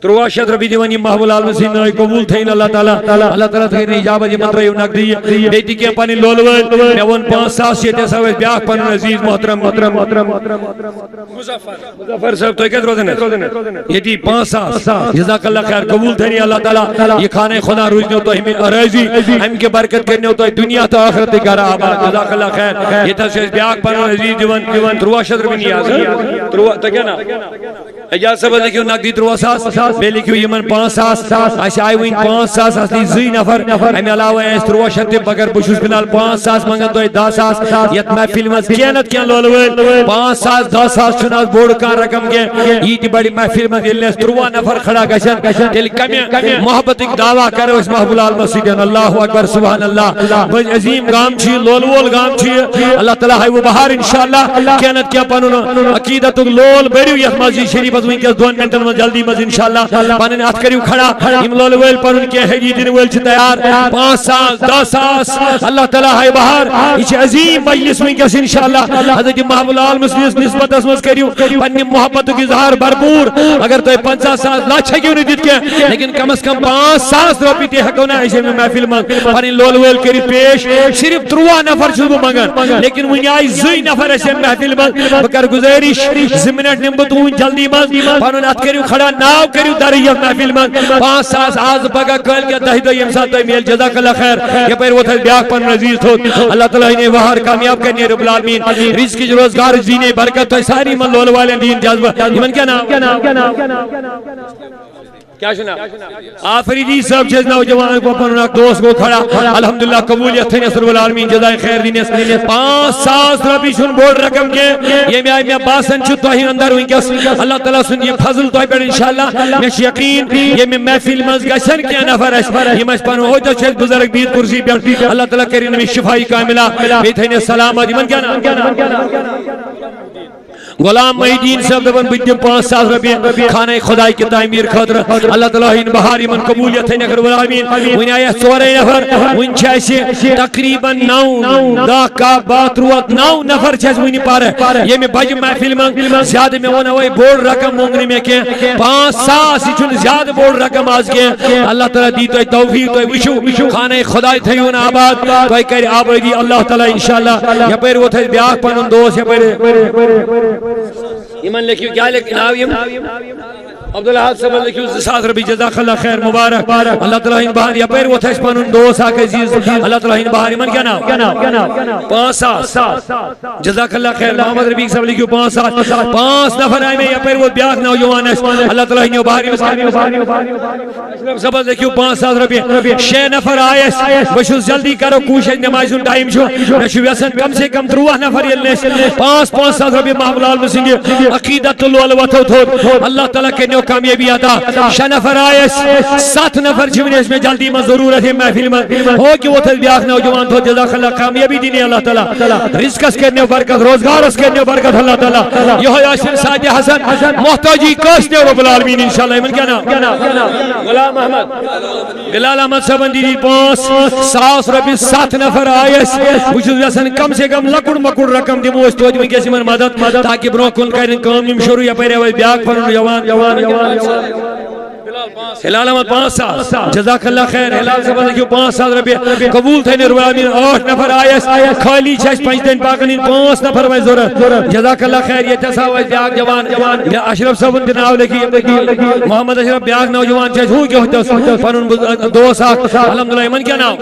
3 ربی دیوانی محبول عالم سین نائی قبول تھین اللہ تعالیٰ تھین اجابت یہ منتر یوں نک دی بیٹی کے پانی لولول نیون 5,000 سیتے سویت بیاق پانون عزیز محترم مظفر صاحب تو ایک روزن ہے یہ دی 5,000 جزاک اللہ خیر قبول تھینی اللہ تعالیٰ یہ کھانے خدا روزنے تو ہمیں عرضی ہم کے برکت کرنے تو دنیا تو آخرت گھر آباد جزاک اللہ خیر یہ تھا بیاق پانون عزیز دیوان 3 ربی نیاز تو کیا نا اجاز سب لکھو نقدی 3,000 بے لکھو یمن 5,000 ایسے آئی ہوئی 5,000 اصلی زی نفر ہمیں علاوہ ایس 3 بگر بشوش بنال 5,000 منگن تو 10,000 یت محفل مز کینت کیا لولویل 5,000 10,000 چناز بوڑ کان رقم کے یہ تی بڑی محفل مز اللہ 3 نفر کھڑا گشن تیل کمی محبت ایک دعویٰ کرو اس محبول المسیدین اللہ اکبر سبحان اللہ بج عظیم گام چھی لولوول گام چھی اللہ تعالیٰ ہے وہ بہار انشاءاللہ کینت کیا پانونا عقیدت لول بیڑیو یت مزی شریف وین کے 2 منٹن میں جلدی مز انشاءاللہ پانن ہاتھ کریو کھڑا ام لول ویل پرن کے ہے دین ویل چھ تیار 5,000 10,000 اللہ تعالی ہے بہار یہ عظیم مجلس وین کے انشاءاللہ حضرت محمود المسلم نسبت اسمس کریو پنی محبت کی اظہار بھرپور اگر تو 50,000 لاچھ کیوں نہیں دیت کے لیکن کم از کم 5,000 روپے تے ہکونا ایسے میں محفل من پنی لول ویل کری پیش صرف 3 نفر چھو مگر لیکن ونی آئی زی نفر ایسے محفل من بکر گزارش زمینٹ نمبت ہوں جلدی من پانون ات کریو کھڑا ناو کریو دریف محفل من 5,000 آز بگا کل کیا دہی دو یمسا تو میل جزاک اللہ خیر یہ پیر وہ تھا بیاق پن عزیز تھو اللہ تعالیٰ انہیں وہار کامیاب کرنی رب العالمین رزق کی روزگار زینے برکت تو ساری من لول والے دین جذبہ یہ من کیا نام کیا سنا آفریدی صاحب جز نوجوان کو اپن دوست کو کھڑا الحمدللہ قبولیت تھے نصر العالمین جزائے خیر دینس 5,000 روپی شن بورڈ رقم کے یہ میں آئی میں باسن چھو توہین اندر ہوئی کس اللہ تعالیٰ سن یہ فضل توہی پر انشاءاللہ میں یقین یہ میں محفل مز گشن کیا نفر ہے یہ میں اسپانو ہو جو چھت بزرگ بید کرسی پر اللہ تعالیٰ کرین میں شفائی کاملہ بیتھین سلامت من کیا نام غلام محیدین صاحب دبن بجم 5,000 روپے کھانے خدای کی تعمیر خاطر اللہ تعالیٰ ان بہاری من قبولیت ہے نگر والعالمین وین آیا 4 نفر وین چھائشی تقریباً 9 دا کا بات روات 9 نفر چھائش وینی پارے یہ میں بجم محفل من زیادہ میں ہونا ہوئی بوڑ رقم مونگنی میں کہ 5,000 چون زیادہ بوڑ رقم آز کے اللہ تعالیٰ دی تو توفیق تو وشو کھانے خدای تھیون آباد تو کہہ آبادی اللہ تعالیٰ انشاءاللہ یا پیر وہ تھے بیاق پانن دوست یا پیر ایمان لکھیو کیا لکھ ناویم عبداللہ حاد صاحب لکھیو 7 ربی جزاک اللہ خیر مبارک اللہ تعالیٰ ان بہار یا پیر وہ تھا اس پانون دوست آکے عزیز اللہ تعالیٰ ان بہار ایمان کیا نام 5,000 جزاک اللہ خیر محمد ربیق صاحب لکھیو 5 نفر آئے میں یا پیر وہ بیاق نوجوان ہے اللہ تعالیٰ ان بہاری صاحب لکھیو 5,000 روپے 6 نفر آئے بشو جلدی کرو کوشش نمائزون ٹائم شو نشو ویسن کم سے کم 3 نفر یلنیش 5,000 روپے محمد آل مسنگی عقیدت اللہ وطو تھو اللہ تعالیٰ کے نیو کامیابی آتا 6 نفر آئیس 7 نفر جمعنے اس میں جلدی میں ضرورت ہے محفل میں ہو کہ وہ تھا بیاق نوجوان تھو جزاک اللہ کامیابی دینی اللہ تعالیٰ رزق اس کے نیو برکت روزگار اس کے نیو برکت اللہ تعالیٰ یہ ہوئی آشن ساجد حسن محتاجی کاش نیو رب العالمین انشاءاللہ من کیا نام غلام احمد بلال احمد صاحب دیدی 5,000 روپے 7 نفر آئیس وچھو جیسن کم سے کم لکڑ مکڑ رقم دی موست تو میں کیسی من مدد تاکہ برو کن کرن کام نیم شروع یا پیرے ہوئی بیاق فرن جوان ہلال احمد 5 ساس جزاک اللہ خیر ہلال صاحب نے 5 ساس رۄپیہِ قبول تھٲینہِ رب العالمین 8 نفر آیس خالی چھِ اَسہِ 5 دن پاکن 5 نفر وۄنۍ ضوٚرتھ جزاک اللہ خیر ییٚتہِ ہسا آو اَسہِ بیٛاکھ جوان اشرف صٲبُن تہِ ناو لیکھِتھ محمد اشرف بیٛاکھ نوجوان چھِ اَسہِ ہُہ کیٛاہ اوس پنُن دوس اکھ الحمدللہ یِمن کیٛاہ ناو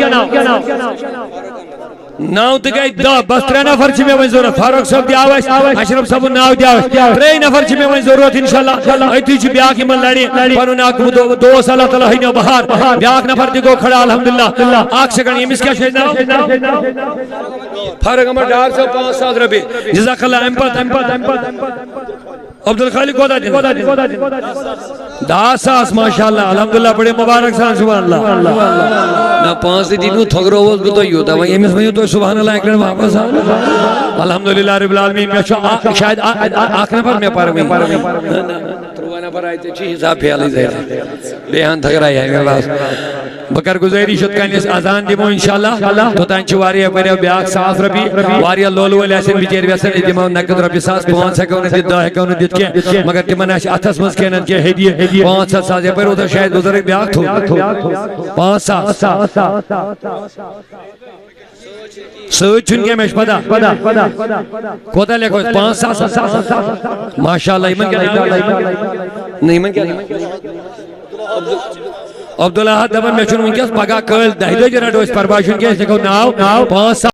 ناو تہِ گٔے 10 بس 3 نفر چھِ مےٚ وۄنۍ ضوٚرتھ فاروق صٲب تہِ آو اَسہِ اشرف صٲبُن ناو تہِ آو اَسہِ 3 نفر چھِ مےٚ وۄنۍ ضوٚرتھ انشاءاللہ أتی چھُ بیٛاکھ یِمن لڑِ پنُن اکھ دوس اللہ تعالیٰ ہٲینو بہار بیٛاکھ نفر تہِ گوٚو کھڑا الحمدللہ اکھ سیکنڈ ییٚمِس کیٛاہ چھُ اَتہِ ناو فاروق احمد ڈار صٲب 5 ساس رۄپیہِ جزاک اللہ اَمہِ پتہٕ عبدالخالق کوتاہ دِنۍ 10 ساس ماشاءاللہ الحمدللہ بڑے مبارک سان سبحان اللہ نہ 5 تہِ دِتۍ تھۄگرووس بہٕ تۄہہِ یوٗتاہ وۄنۍ ییٚمِس ؤنِو تُہۍ سبحان اللہ اَکہِ لٹہِ واپس الحمدللہ رب العالمین مےٚ چھُ شاید اکھ نفر مےٚ پرٕ وۄنۍ 3 نفر آیہِ ژےٚ چھِ حساب پھیلٕے بیٚیہِ ہن تھٔکرایہِ مےٚ بس بہٕ کر گُزٲرِش یِتھ کٔنۍ أسۍ اذان دِمو انشاءاللہ توٚتانۍ چھِ واریاہ بٔرِو بیٛاکھ 1,000 رۄپیہِ واریاہ لول وٲلۍ آسن بِچٲرۍ یژھان أسۍ دِمو نقد رۄپیہِ 500 ہٮ۪کو نہٕ دِتھ 10 ہٮ۪کو نہٕ دِتھ کینٛہہ مگر تِمن آسہِ اَتھس منٛز کینٛہہ نتہٕ کینٛہہ ہدیہِ 500 ساس یپٲرۍ اوترٕ شاید بُزرگ بیٛاکھ تھوٚو 5 ساس سۭتۍ چھُنہٕ کینٛہہ مےٚ چھُ پتہ کوتاہ لیکھو أسۍ 5 ساس ماشاءاللہ یِمن کیٛاہ عبداللہ دپان مےٚ چھُنہٕ وٕنکٮ۪س پگاہ کٲلۍ 10 دۄہہِ رٹو أسۍ پرواے چھُنہٕ کینٛہہ أسۍ لیکھو ناو 5 ساس